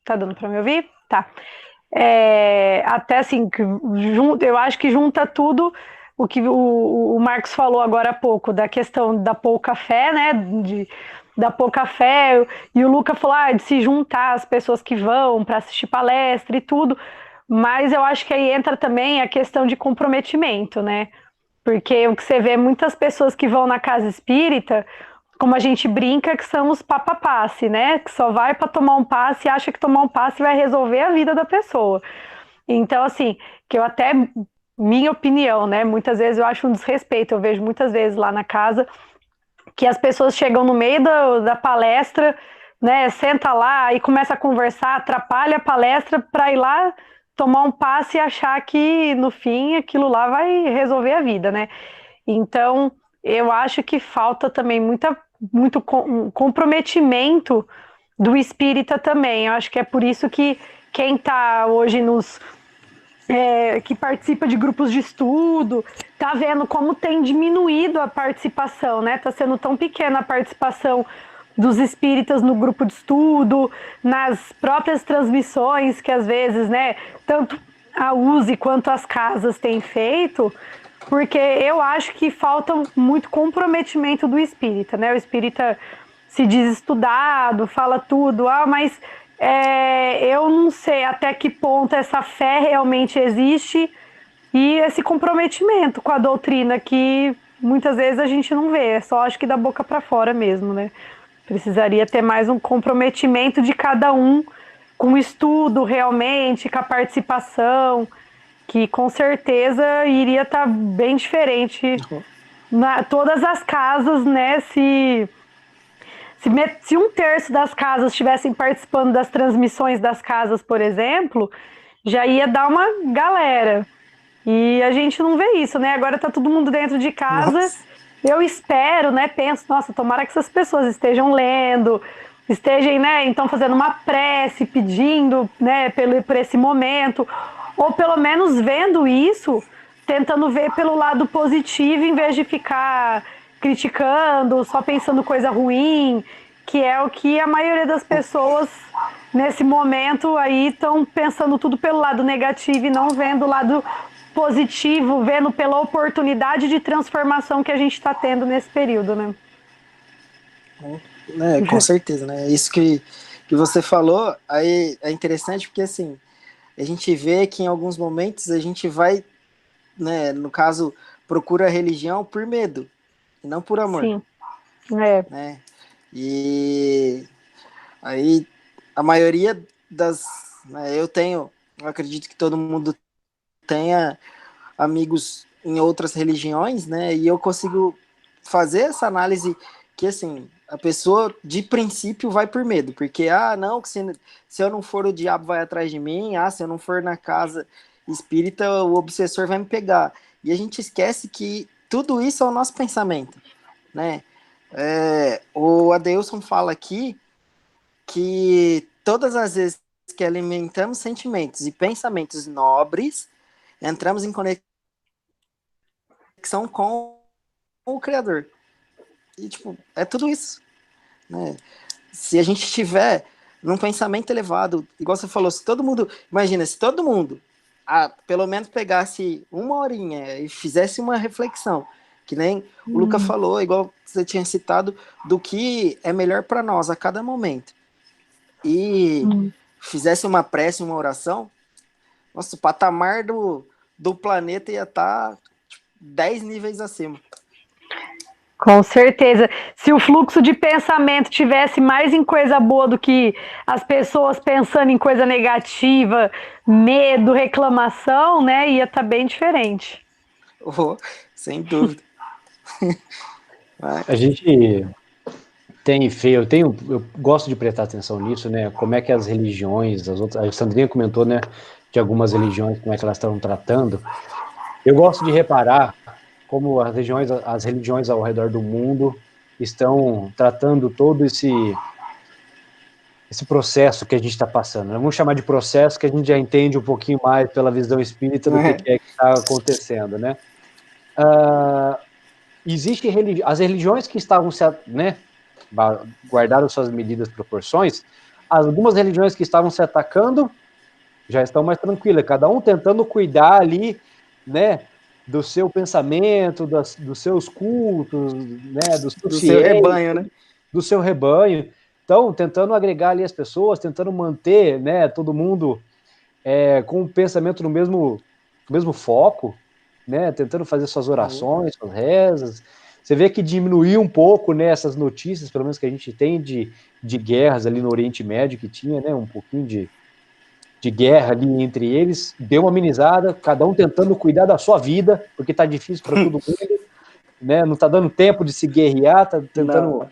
Tá dando para me ouvir? Tá. Até assim, eu acho que junta tudo o que o Marcos falou agora há pouco, da questão da pouca fé, né, da pouca fé, e o Luca falou de se juntar as pessoas que vão para assistir palestra e tudo, mas eu acho que aí entra também a questão de comprometimento, né, porque o que você vê, muitas pessoas que vão na casa espírita, como a gente brinca, que são os passe, né, que só vai para tomar um passe e acha que tomar um passe vai resolver a vida da pessoa. Então, assim, que eu até, minha opinião, né, muitas vezes eu acho um desrespeito, eu vejo muitas vezes lá na casa que as pessoas chegam no meio da palestra, né, senta lá e começa a conversar, atrapalha a palestra para ir lá tomar um passe e achar que no fim aquilo lá vai resolver a vida, né? Então, eu acho que falta também muito comprometimento do espírita também. Eu acho que é por isso que quem está hoje que participa de grupos de estudo, tá vendo como tem diminuído a participação, né? Tá sendo tão pequena a participação dos espíritas no grupo de estudo, nas próprias transmissões que às vezes, né, tanto a USE quanto as casas têm feito, porque eu acho que falta muito comprometimento do espírita, né? O espírita se diz estudado, fala tudo, mas eu não sei até que ponto essa fé realmente existe e esse comprometimento com a doutrina que muitas vezes a gente não vê, é só acho que da boca para fora mesmo, né? Precisaria ter mais um comprometimento de cada um com o estudo realmente, com a participação, que com certeza iria estar bem diferente todas as casas, né? Se 1/3 das casas estivessem participando das transmissões das casas, por exemplo, já ia dar uma galera. E a gente não vê isso, né? Agora tá todo mundo dentro de casa. Nossa. Eu espero, né? Penso, nossa, tomara que essas pessoas estejam lendo, estejam, né? Então fazendo uma prece, pedindo, né? Por esse momento, ou pelo menos vendo isso, tentando ver pelo lado positivo, em vez de ficar criticando, só pensando coisa ruim, que é o que a maioria das pessoas nesse momento aí estão pensando tudo pelo lado negativo e não vendo o lado positivo, vendo pela oportunidade de transformação que a gente está tendo nesse período, né? Com certeza, né? Isso que você falou aí é interessante porque, assim, a gente vê que em alguns momentos a gente vai, né, no caso, procura a religião por medo, e não por amor. Sim, né? E aí a maioria né, eu acredito que todo mundo tenha amigos em outras religiões, né? E eu consigo fazer essa análise que, assim, a pessoa de princípio vai por medo, porque não, que se eu não for, o diabo vai atrás de mim, se eu não for na casa espírita, o obsessor vai me pegar. E a gente esquece que tudo isso é o nosso pensamento, né? O Adeilson fala aqui que todas as vezes que alimentamos sentimentos e pensamentos nobres, entramos em conexão com o Criador. E, tipo, é tudo isso, né? Se a gente tiver num pensamento elevado, igual você falou, se todo mundo pelo menos pegasse uma horinha e fizesse uma reflexão, que nem o Luca falou, igual você tinha citado, do que é melhor para nós a cada momento, e fizesse uma prece, uma oração, nossa, o patamar do planeta ia estar 10 níveis acima. Com certeza. Se o fluxo de pensamento tivesse mais em coisa boa do que as pessoas pensando em coisa negativa, medo, reclamação, né, ia estar bem diferente. Sem dúvida. A gente tem feio, eu gosto de prestar atenção nisso, né? Como é que as religiões, a Sandrinha comentou, né, de algumas religiões, como é que elas estão tratando. Eu gosto de reparar como as religiões ao redor do mundo estão tratando todo esse processo que a gente está passando. Vamos chamar de processo, que a gente já entende um pouquinho mais pela visão espírita do que é que está acontecendo, né? As religiões que estavam, né, guardaram suas medidas proporções, algumas religiões que estavam se atacando já estão mais tranquilas, cada um tentando cuidar ali, né, do seu pensamento, dos seus cultos, né, do seu rebanho, né? Do seu rebanho. Então, tentando agregar ali as pessoas, tentando manter, né, todo mundo com o pensamento no mesmo foco, né, tentando fazer suas orações, suas rezas. Você vê que diminuiu um pouco, né, essas notícias, pelo menos que a gente tem de guerras ali no Oriente Médio, que tinha, né, um pouquinho de guerra ali entre eles, deu uma amenizada, cada um tentando cuidar da sua vida, porque tá difícil para todo mundo, né, não tá dando tempo de se guerrear, tá tentando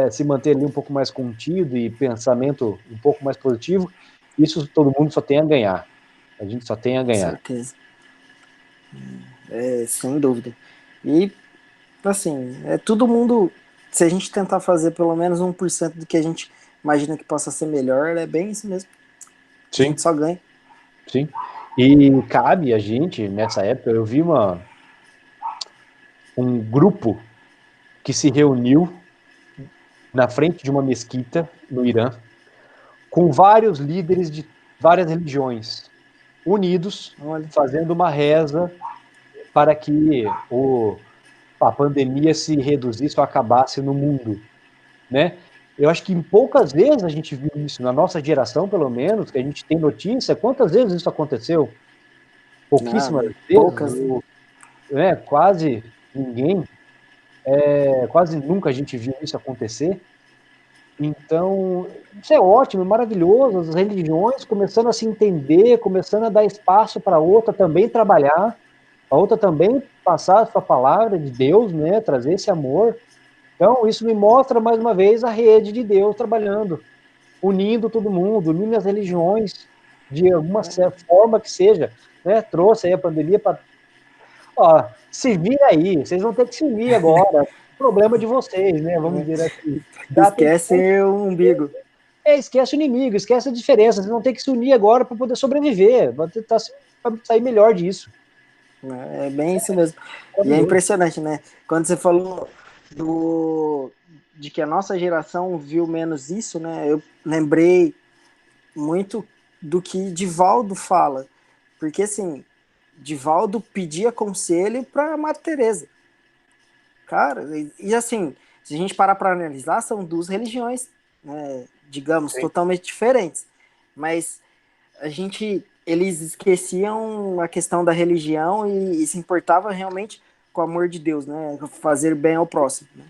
se manter ali um pouco mais contido e pensamento um pouco mais positivo. Isso todo mundo só tem a ganhar. A gente só tem a ganhar. Com certeza. Sem dúvida. E, assim, todo mundo, se a gente tentar fazer pelo menos 1% do que a gente imagina que possa ser melhor, é bem isso mesmo. Sim. A gente só ganha. Sim. E cabe a gente, nessa época, eu vi um grupo que se reuniu na frente de uma mesquita no Irã, com vários líderes de várias religiões, unidos, fazendo uma reza para que a pandemia se reduzisse ou acabasse no mundo. né? Eu acho que em poucas vezes a gente viu isso, na nossa geração, pelo menos, que a gente tem notícia, quantas vezes isso aconteceu? Pouquíssimas Poucas. vezes, né? Quase ninguém, quase nunca a gente viu isso acontecer. Então, isso é ótimo, é maravilhoso, as religiões começando a se entender, começando a dar espaço para a outra também trabalhar, a outra também passar a sua palavra de Deus, né, trazer esse amor. Então, isso me mostra, mais uma vez, a rede de Deus trabalhando, unindo todo mundo, unindo as religiões, de alguma forma que seja, né, trouxe aí a pandemia para... se vira aí, vocês vão ter que se unir agora, problema de vocês, né, vamos dizer assim. Esquece o umbigo. Esquece o inimigo, esquece a diferença, vocês vão ter que se unir agora para poder sobreviver, vão tentar sair melhor disso. É bem isso mesmo. E é impressionante, né? Quando você falou de que a nossa geração viu menos isso, né? Eu lembrei muito do que Divaldo fala. Porque, assim, Divaldo pedia conselho para Madre Teresa. Cara, e assim, se a gente parar para analisar, são duas religiões, né, digamos, Sim. totalmente diferentes. Mas eles esqueciam a questão da religião e se importava realmente com o amor de Deus, né? Fazer bem ao próximo. Né?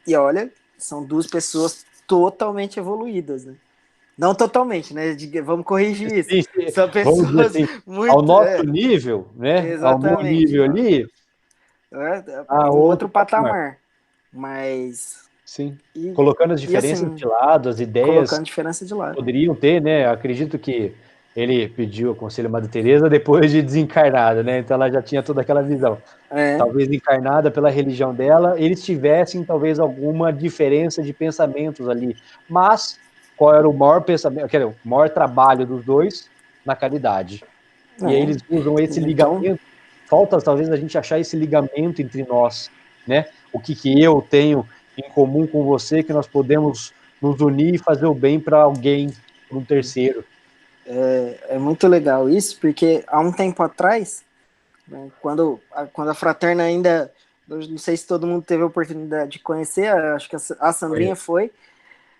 E olha, são duas pessoas totalmente evoluídas, né? Não totalmente, né? Vamos corrigir isso. Sim, sim. São Vamos dizer pessoas assim, muito. ao nosso nível, né? Ao meu Exatamente. nível ali, É um outro patamar. Mas. Sim. Colocando as diferenças assim, de lado, as ideias colocando diferença de lado. poderiam ter, né? Acredito que ele pediu o conselho à Madre Teresa depois de desencarnada, né? Então ela já tinha toda aquela visão. Talvez encarnada pela religião dela, eles tivessem talvez alguma diferença de pensamentos ali. Mas qual era o maior pensamento, quer dizer, o maior trabalho dos dois? Na caridade. E aí eles usam esse ligamento. Falta talvez a gente achar esse ligamento entre nós, né? O que eu tenho em comum com você, que nós podemos nos unir e fazer o bem para alguém, para um terceiro. É muito legal isso, porque há um tempo atrás, né, quando a Fraterna ainda, não sei se todo mundo teve a oportunidade de conhecer, acho que a Sandrinha foi,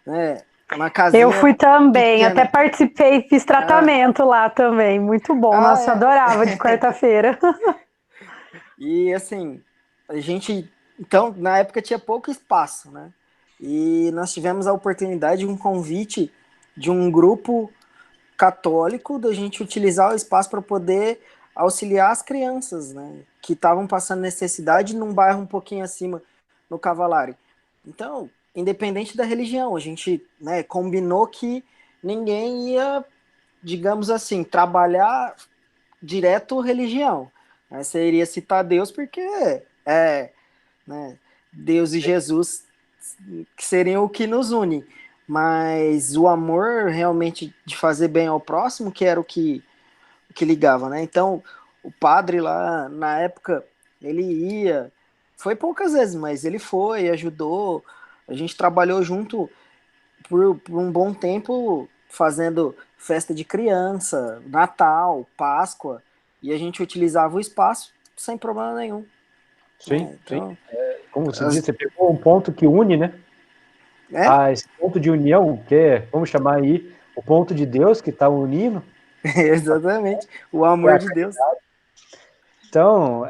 né, uma casinha. Eu fui também, pequena. até participei, fiz tratamento lá também, muito bom, nossa, eu adorava de quarta-feira. E assim, a gente, então, na época tinha pouco espaço, né, e nós tivemos a oportunidade, um convite de um grupo católico, da gente utilizar o espaço para poder auxiliar as crianças, né, que estavam passando necessidade num bairro um pouquinho acima, no Cavalari. Então, independente da religião, a gente, né, combinou que ninguém ia, digamos assim, trabalhar direto religião. Né? Você iria citar Deus porque né, Deus e Jesus que seriam o que nos une. Mas o amor realmente de fazer bem ao próximo, que era o que ligava, né? Então, o padre lá, na época, ele ia, foi poucas vezes, mas ele foi, ajudou, a gente trabalhou junto por um bom tempo, fazendo festa de criança, Natal, Páscoa, e a gente utilizava o espaço sem problema nenhum. Sim, né? Então, sim. Como você disse, você pegou um ponto que une, né? Esse ponto de união, que é, vamos chamar aí, o ponto de Deus que está unindo. Exatamente, o amor de Deus. Então,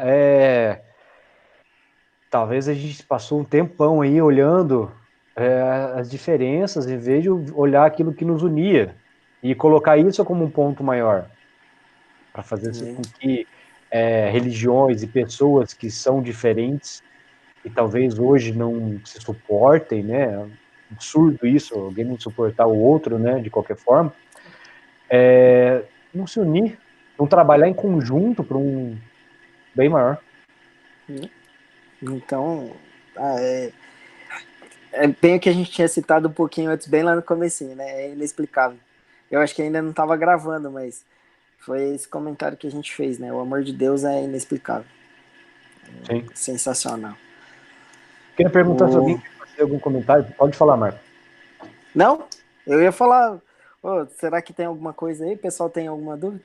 talvez a gente passou um tempão aí olhando as diferenças, em vez de olhar aquilo que nos unia, e colocar isso como um ponto maior, para fazer com que religiões e pessoas que são diferentes, e talvez hoje não se suportem, né? Absurdo isso, alguém não suportar o outro, né? De qualquer forma, não se unir, não trabalhar em conjunto para um bem maior. Então, bem o que a gente tinha citado um pouquinho antes, bem lá no comecinho, né? É inexplicável. Eu acho que ainda não estava gravando, mas foi esse comentário que a gente fez, né? O amor de Deus é inexplicável. Sim. Sensacional. Queria perguntar se alguém quer fazer algum comentário. Pode falar, Marco. Não? Eu ia falar, será que tem alguma coisa aí? O pessoal tem alguma dúvida?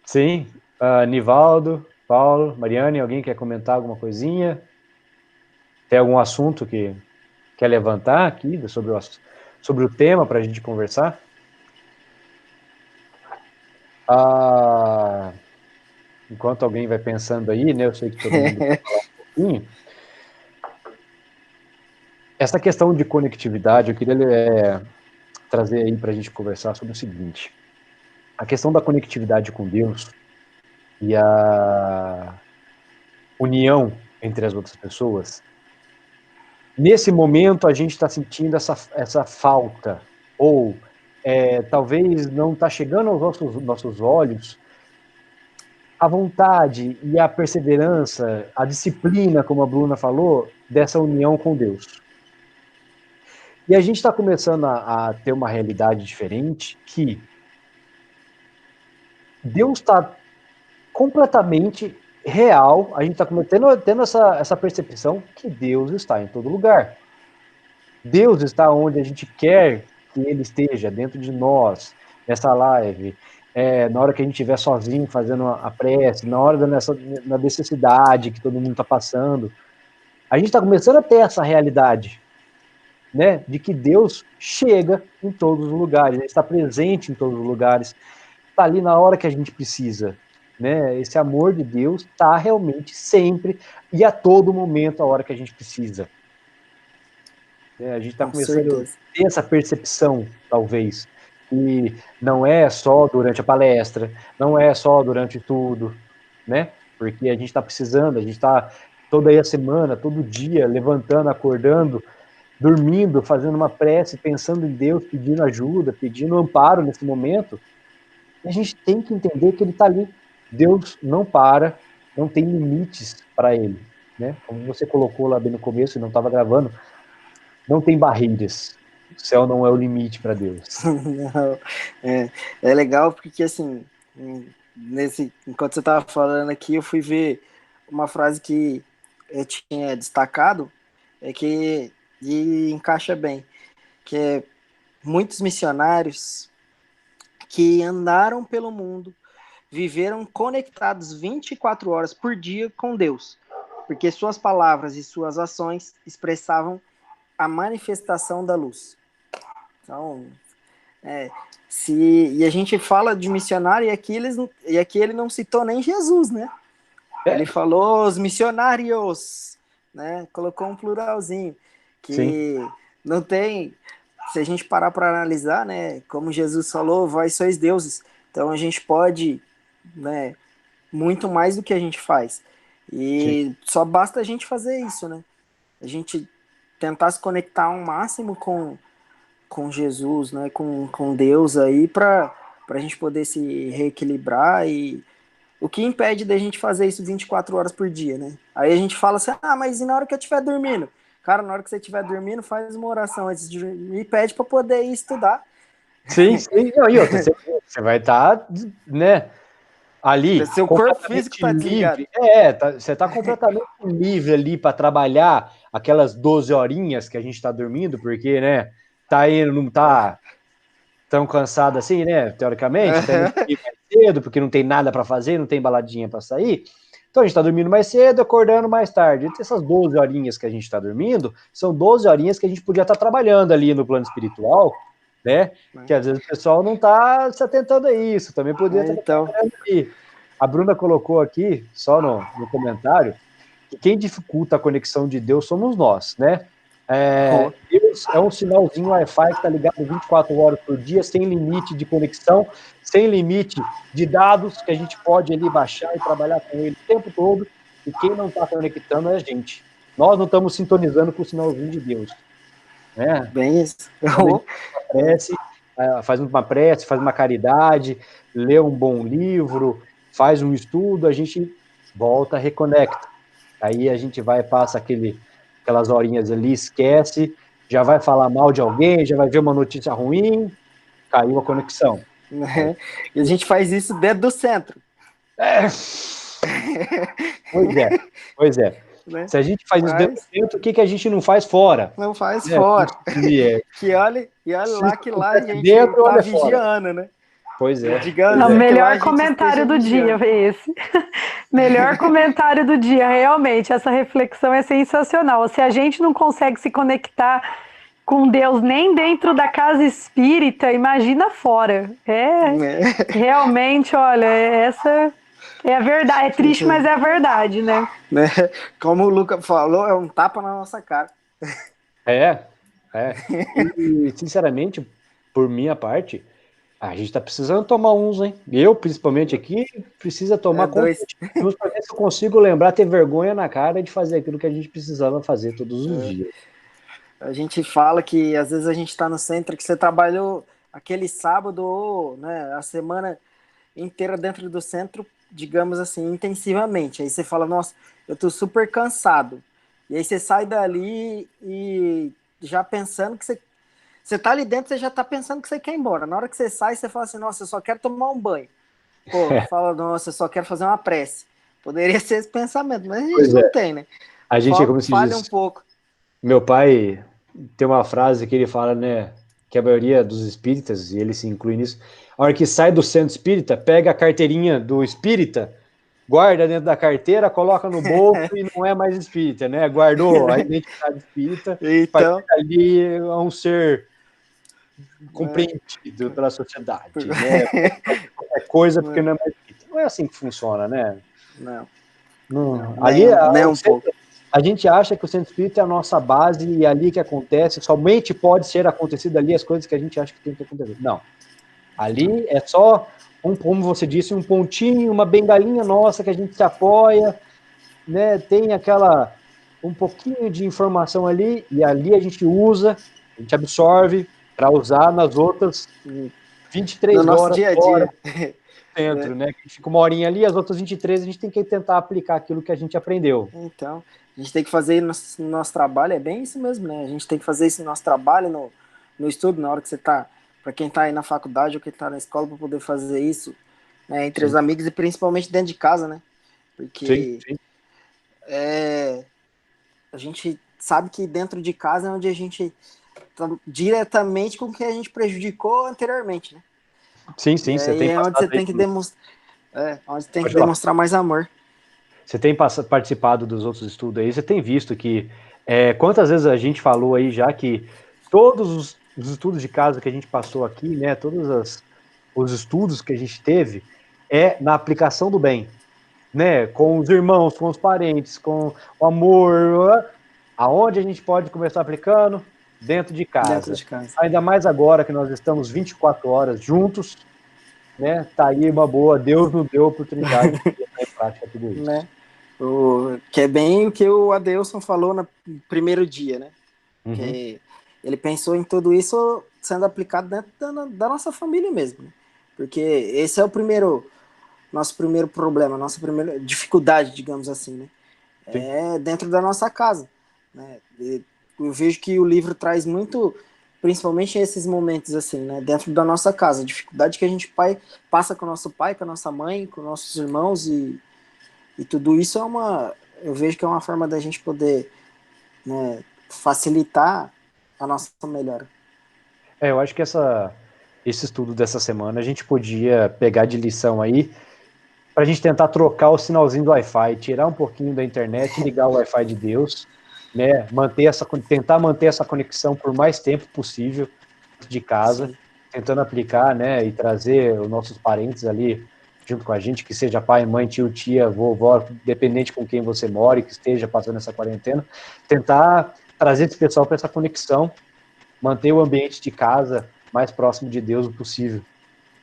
Sim. Nivaldo, Paulo, Mariane, alguém quer comentar alguma coisinha? Tem algum assunto que quer levantar aqui sobre o tema para a gente conversar? Enquanto alguém vai pensando aí, né? Eu sei que todo mundo vai falar um pouquinho. Essa questão de conectividade, eu queria trazer aí para a gente conversar sobre o seguinte. A questão da conectividade com Deus e a união entre as outras pessoas. Nesse momento, a gente está sentindo essa falta, ou talvez não está chegando aos nossos olhos a vontade e a perseverança, a disciplina, como a Bruna falou, dessa união com Deus. E a gente está começando a ter uma realidade diferente, que Deus está completamente real, a gente está tendo essa percepção que Deus está em todo lugar. Deus está onde a gente quer que Ele esteja, dentro de nós, nessa live, na hora que a gente estiver sozinho fazendo a prece, na hora na necessidade que todo mundo está passando. A gente está começando a ter essa realidade, né, de que Deus chega em todos os lugares, Ele está presente em todos os lugares, está ali na hora que a gente precisa, né? Esse amor de Deus está realmente sempre e a todo momento a hora que a gente precisa. A gente está começando a ter essa percepção, talvez, que não é só durante a palestra, não é só durante tudo, né? Porque a gente está precisando, a gente está toda a semana, todo dia, levantando, acordando, dormindo, fazendo uma prece, pensando em Deus, pedindo ajuda, pedindo amparo nesse momento. E a gente tem que entender que Ele está ali. Deus não para, não tem limites para Ele, né? Como você colocou lá bem no começo, não estava gravando, não tem barreiras. O céu não é o limite para Deus. Não, é legal porque, assim, enquanto você estava falando aqui, eu fui ver uma frase que eu tinha destacado, que encaixa bem, que é: muitos missionários que andaram pelo mundo viveram conectados 24 horas por dia com Deus, porque suas palavras e suas ações expressavam a manifestação da luz. Então, e a gente fala de missionário e aqui ele não citou nem Jesus, né? Ele falou os missionários, né? Colocou um pluralzinho, que Sim. Não tem... Se a gente parar para analisar, né? Como Jesus falou, vós sois deuses. Então a gente pode, né? Muito mais do que a gente faz. E Sim. Só basta a gente fazer isso, né? A gente tentar se conectar ao máximo com Jesus, né, com Deus aí, para a gente poder se reequilibrar. E o que impede da gente fazer isso 24 horas por dia, né? Aí a gente fala assim, mas e na hora que eu estiver dormindo? Cara, na hora que você estiver dormindo, faz uma oração antes de dormir e pede para poder ir estudar. Sim. E outra, você vai estar, né, ali. Seu corpo físico está desligado. Você está completamente livre ali para trabalhar aquelas 12 horinhas que a gente está dormindo, porque, né, não tá tão cansado assim, né, teoricamente, tá indo mais cedo, porque não tem nada para fazer, não tem baladinha para sair. Então a gente está dormindo mais cedo, acordando mais tarde. Entre essas 12 horinhas que a gente está dormindo, são 12 horinhas que a gente podia estar trabalhando ali no plano espiritual, né? Que às vezes o pessoal não está se atentando a isso, também podia estar trabalhando ali. A Bruna colocou aqui, só no comentário, que quem dificulta a conexão de Deus somos nós, né? Deus é um sinalzinho Wi-Fi que está ligado 24 horas por dia, sem limite de conexão, sem limite de dados, que a gente pode ali baixar e trabalhar com ele o tempo todo, e quem não está conectando é a gente. Nós não estamos sintonizando com o sinalzinho de Deus. Né? Bem isso. Faz uma prece, faz uma caridade, lê um bom livro, faz um estudo, a gente volta, reconecta. Aí a gente vai, passa aquelas horinhas ali, esquece, já vai falar mal de alguém, já vai ver uma notícia ruim, caiu a conexão. E a gente faz isso dentro do centro. Pois é. Né? Se a gente faz isso dentro do centro, o que a gente não faz fora? Não faz fora. Que olha lá que lá a gente tá vigiando, né? Pois é. Digamos Não, que lá a melhor gente comentário do esteja dia vigiando. esse. Melhor comentário do dia, realmente. Essa reflexão é sensacional. Se a gente não consegue se conectar com Deus nem dentro da casa espírita, imagina fora. Realmente, olha, essa é a verdade. É triste, mas é a verdade, né? Né? Como o Luca falou, é um tapa na nossa cara. É. E, sinceramente, por minha parte, a gente tá precisando tomar uns, hein? Eu, principalmente aqui, precisa tomar Dois. uns para ver se eu consigo lembrar, ter vergonha na cara de fazer aquilo que a gente precisava fazer todos os dias. A gente fala que às vezes a gente está no centro, que você trabalhou aquele sábado ou, né, a semana inteira dentro do centro, digamos assim, intensivamente. Aí você fala, nossa, eu tô super cansado. E aí você sai dali e já pensando que você tá ali dentro, você já tá pensando que você quer ir embora. Na hora que você sai, você fala assim, nossa, eu só quero tomar um banho. Pô, fala, nossa, eu só quero fazer uma prece. Poderia ser esse pensamento, mas a gente Pois não é. tem, né? A gente, como se Falha um diz, pouco. meu pai tem uma frase que ele fala, né, que a maioria dos espíritas, e ele se inclui nisso, a hora que sai do centro espírita, pega a carteirinha do espírita, guarda dentro da carteira, coloca no bolso e não é mais espírita, né? Guardou a identidade espírita, para Então, ali é um ser né, compreendido pela sociedade, né? Pode fazer qualquer coisa porque não é mais espírita. Não é assim que funciona, né? não, Não. nem, nem O um pouco. centro, a gente acha que o centro espírita é a nossa base e é ali que acontece, somente pode ser acontecido ali as coisas que a gente acha que tem que acontecer. Não. Ali é só, como você disse, um pontinho, uma bengalinha nossa que a gente se apoia, né? Tem um pouquinho de informação ali e ali a gente usa, a gente absorve para usar nas outras No 23 nosso horas dia a fora dia. do centro, né? Que a gente fica uma horinha ali, as outras 23 a gente tem que tentar aplicar aquilo que a gente aprendeu. Então, a gente tem que fazer no nosso trabalho, é bem isso mesmo, né? A gente tem que fazer isso no nosso trabalho, no estudo, na hora que você tá, para quem tá aí na faculdade ou quem tá na escola, para poder fazer isso, né, entre os Sim, amigos e principalmente dentro de casa, né? sim, Porque sim. a gente sabe que dentro de casa é onde a gente tá diretamente com o que a gente prejudicou anteriormente, né? Sim, E sim, você aí tem é onde você passado aí. tem que demonstrar, onde tem que Pode falar. demonstrar mais amor. Você tem participado dos outros estudos aí, você tem visto que quantas vezes a gente falou aí já que todos os estudos de caso que a gente passou aqui, né, os estudos que a gente teve é na aplicação do bem, né, com os irmãos, com os parentes, com o amor, aonde a gente pode começar aplicando? Dentro de Dentro casa. de casa. Ainda mais agora que nós estamos 24 horas juntos, né, tá aí uma boa, Deus nos deu a oportunidade de colocar em prática tudo isso. Né? Que é bem o que o Adelson falou no primeiro dia, né? Uhum. Que ele pensou em tudo isso sendo aplicado dentro da nossa família mesmo, né? Porque esse é nosso primeiro problema, nossa primeira dificuldade, digamos assim, né? Sim. É dentro da nossa casa, né? Eu vejo que o livro traz muito, principalmente esses momentos assim, né? Dentro da nossa casa, a dificuldade que a gente passa com o nosso pai, com a nossa mãe, com nossos irmãos e tudo isso eu vejo que é uma forma da gente poder, né, facilitar a nossa melhora. Eu acho que esse estudo dessa semana a gente podia pegar de lição aí para a gente tentar trocar o sinalzinho do Wi-Fi, tirar um pouquinho da internet, ligar o Wi-Fi de Deus, né? Tentar manter essa conexão por mais tempo possível de casa, Sim. tentando aplicar, né? E trazer os nossos parentes ali junto com a gente, que seja pai, mãe, tio, tia, vovó, dependente com quem você mora e que esteja passando essa quarentena, tentar trazer esse pessoal para essa conexão, manter o ambiente de casa mais próximo de Deus o possível.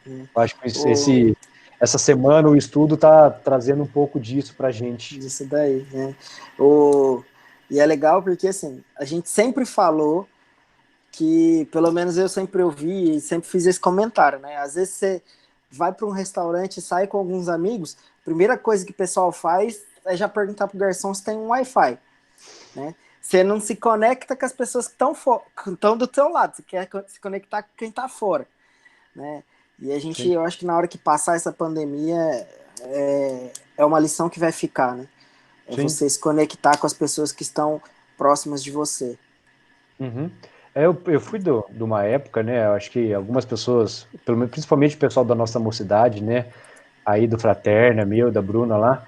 Eu acho que essa semana o estudo está trazendo um pouco disso para a gente. Disso daí, né? E é legal porque, assim, a gente sempre falou que, pelo menos eu sempre ouvi e sempre fiz esse comentário, né? Às vezes você vai para um restaurante e sai com alguns amigos, a primeira coisa que o pessoal faz é já perguntar pro garçom se tem um Wi-Fi, né? Você não se conecta com as pessoas que estão do teu lado, você quer se conectar com quem está fora, né? E a gente, Sim. eu acho que na hora que passar essa pandemia é uma lição que vai ficar, né? É Sim. você se conectar com as pessoas que estão próximas de você. Uhum. Eu fui de uma época, né? Eu acho que algumas pessoas, principalmente o pessoal da nossa mocidade, né? Aí do Fraterna, meu, da Bruna lá,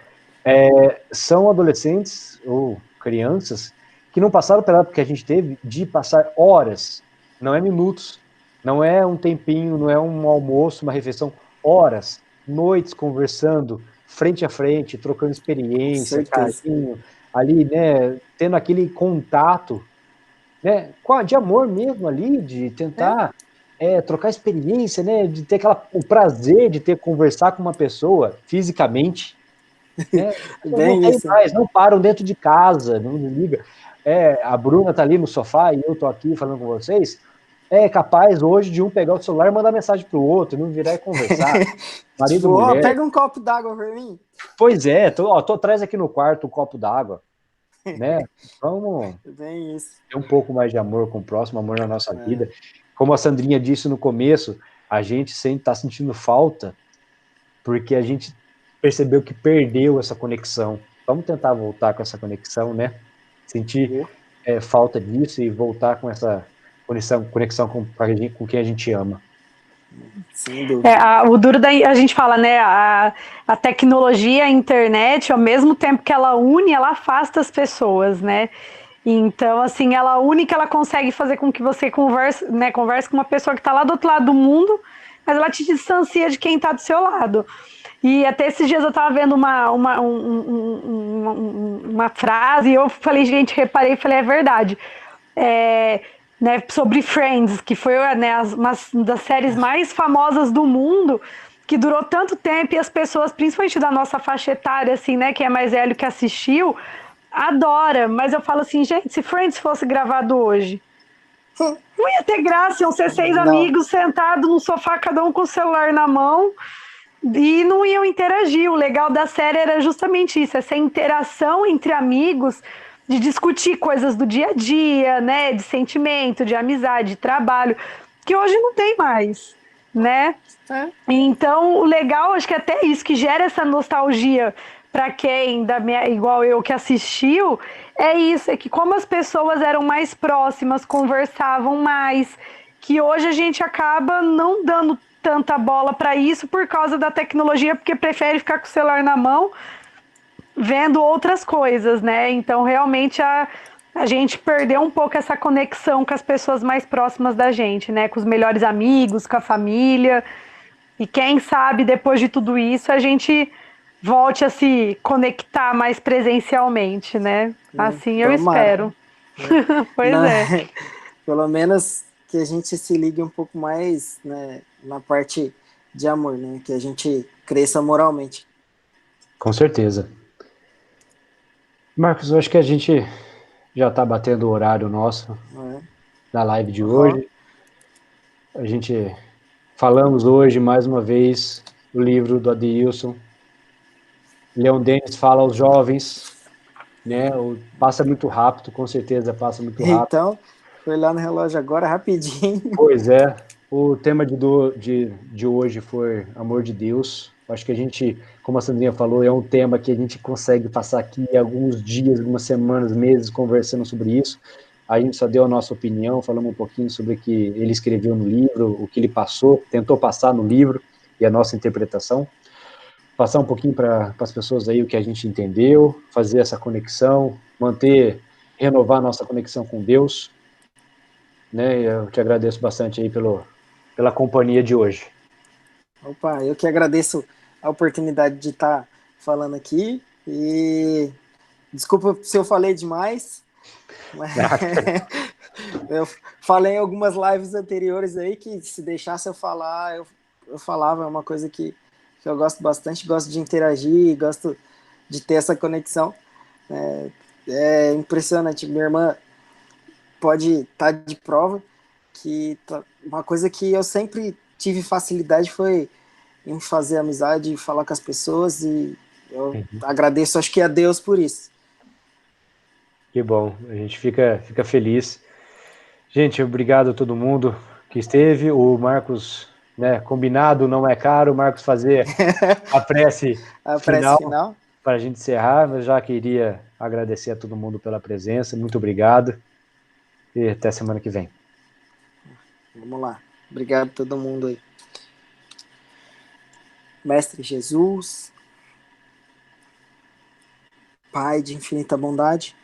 são adolescentes ou crianças que não passaram pela época que a gente teve de passar horas, não é minutos, não é um tempinho, não é um almoço, uma refeição, horas, noites conversando, frente a frente, trocando experiência, Certeza. carinho, ali, né? Tendo aquele contato, né, de amor mesmo ali, de tentar trocar experiência, né, de ter o prazer de ter conversar com uma pessoa fisicamente, né, as pessoas não Bem têm isso. mais, não param dentro de casa, não liga. A Bruna tá ali no sofá e eu tô aqui falando com vocês, é capaz hoje de um pegar o celular e mandar mensagem pro outro, não virar e conversar, marido Tipo, e ó, mulher. pega um copo d'água pra mim. Pois é, tô atrás aqui no quarto um copo d'água, né, vamos Bem isso. ter um pouco mais de amor com o próximo, amor na nossa vida. Como a Sandrinha disse no começo, a gente sempre está sentindo falta porque a gente percebeu que perdeu essa conexão. Vamos tentar voltar com essa conexão, né? Sentir falta disso e voltar com essa conexão com quem a gente ama. Sem dúvida. O duro a gente fala, né? A tecnologia, a internet, ao mesmo tempo que ela une, ela afasta as pessoas, né? Então, assim, ela une que ela consegue fazer com que você converse com uma pessoa que está lá do outro lado do mundo, mas ela te distancia de quem está do seu lado. E até esses dias eu estava vendo uma frase e eu falei, gente, reparei e falei, é verdade. Né, sobre Friends, que foi uma das séries mais famosas do mundo, que durou tanto tempo e as pessoas, principalmente da nossa faixa etária, assim, né, quem é mais velho que assistiu, adora. Mas eu falo assim, gente, se Friends fosse gravado hoje, não ia ter graça, iam ser 6 amigos sentados no sofá, cada um com o celular na mão, e não iam interagir. O legal da série era justamente isso, essa interação entre amigos, de discutir coisas do dia a dia, né, de sentimento, de amizade, de trabalho, que hoje não tem mais, né? Então, o legal, acho que até isso que gera essa nostalgia para quem igual eu que assistiu, é isso, é que como as pessoas eram mais próximas, conversavam mais, que hoje a gente acaba não dando tanta bola para isso por causa da tecnologia, porque prefere ficar com o celular na mão, vendo outras coisas, né? Então, realmente, a gente perdeu um pouco essa conexão com as pessoas mais próximas da gente, né? Com os melhores amigos, com a família. E quem sabe, depois de tudo isso, a gente volte a se conectar mais presencialmente, né? Assim eu espero. Pois é. Pelo menos que a gente se ligue um pouco mais, né, na parte de amor, né? Que a gente cresça moralmente. Com certeza. Marcos, eu acho que a gente já está batendo o horário nosso da live de hoje. A gente falamos hoje, mais uma vez, do livro do Adilson. Leon Denis fala aos jovens, né? Passa muito rápido, com certeza passa muito rápido. Então, foi lá no relógio agora, rapidinho. Pois é. O tema de hoje foi Amor de Deus. Acho que a gente, como a Sandrinha falou, é um tema que a gente consegue passar aqui alguns dias, algumas semanas, meses conversando sobre isso. A gente só deu a nossa opinião, falamos um pouquinho sobre o que ele escreveu no livro, o que ele passou, tentou passar no livro e a nossa interpretação. Passar um pouquinho para as pessoas aí o que a gente entendeu, fazer essa conexão, renovar a nossa conexão com Deus, né? Eu te agradeço bastante aí pela companhia de hoje. Opa, eu que agradeço a oportunidade de estar falando aqui e desculpa se eu falei demais, mas eu falei em algumas lives anteriores aí que se deixasse eu falar, eu falava, é uma coisa que eu gosto bastante, gosto de interagir, gosto de ter essa conexão. É impressionante, minha irmã pode estar de prova que uma coisa que eu sempre tive facilidade foi em fazer amizade, falar com as pessoas, e eu agradeço, acho que a Deus por isso. Que bom, a gente fica feliz. Gente, obrigado a todo mundo que esteve. O Marcos, né, combinado, não é caro, o Marcos fazer a prece final para a gente encerrar, mas já queria agradecer a todo mundo pela presença, muito obrigado e até semana que vem. Vamos lá. Obrigado a todo mundo aí. Mestre Jesus, Pai de infinita bondade,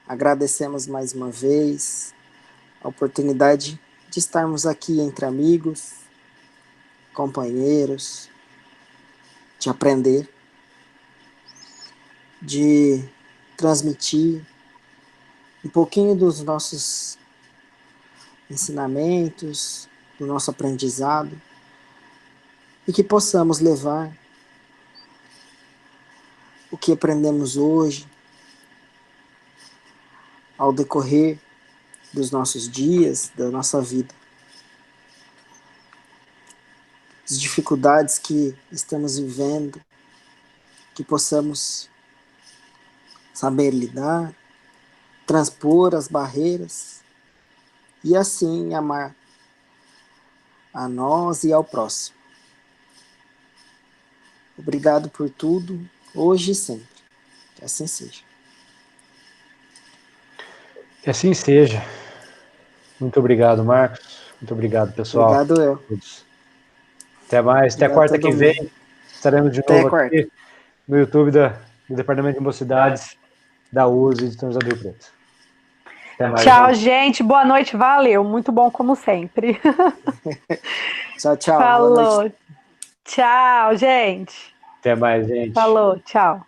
agradecemos mais uma vez a oportunidade de estarmos aqui entre amigos, companheiros, de aprender, de transmitir um pouquinho dos nossos ensinamentos, do nosso aprendizado, e que possamos levar o que aprendemos hoje ao decorrer dos nossos dias, da nossa vida. As dificuldades que estamos vivendo, que possamos saber lidar, transpor as barreiras e assim amar a nós e ao próximo. Obrigado por tudo, hoje e sempre. Que assim seja. Que assim seja. Muito obrigado, Marcos. Muito obrigado, pessoal. Obrigado eu. Até mais. Até Obrigado quarta a todo que vem. mundo. Estaremos de Até novo quarta. aqui no YouTube do Departamento de Mocidades da USE de São José do Rio Preto. Até mais. Tchau, gente. Boa noite. Valeu. Muito bom, como sempre. Tchau, tchau. Falou. Boa noite. Tchau, gente. Até mais, gente. Falou. Tchau.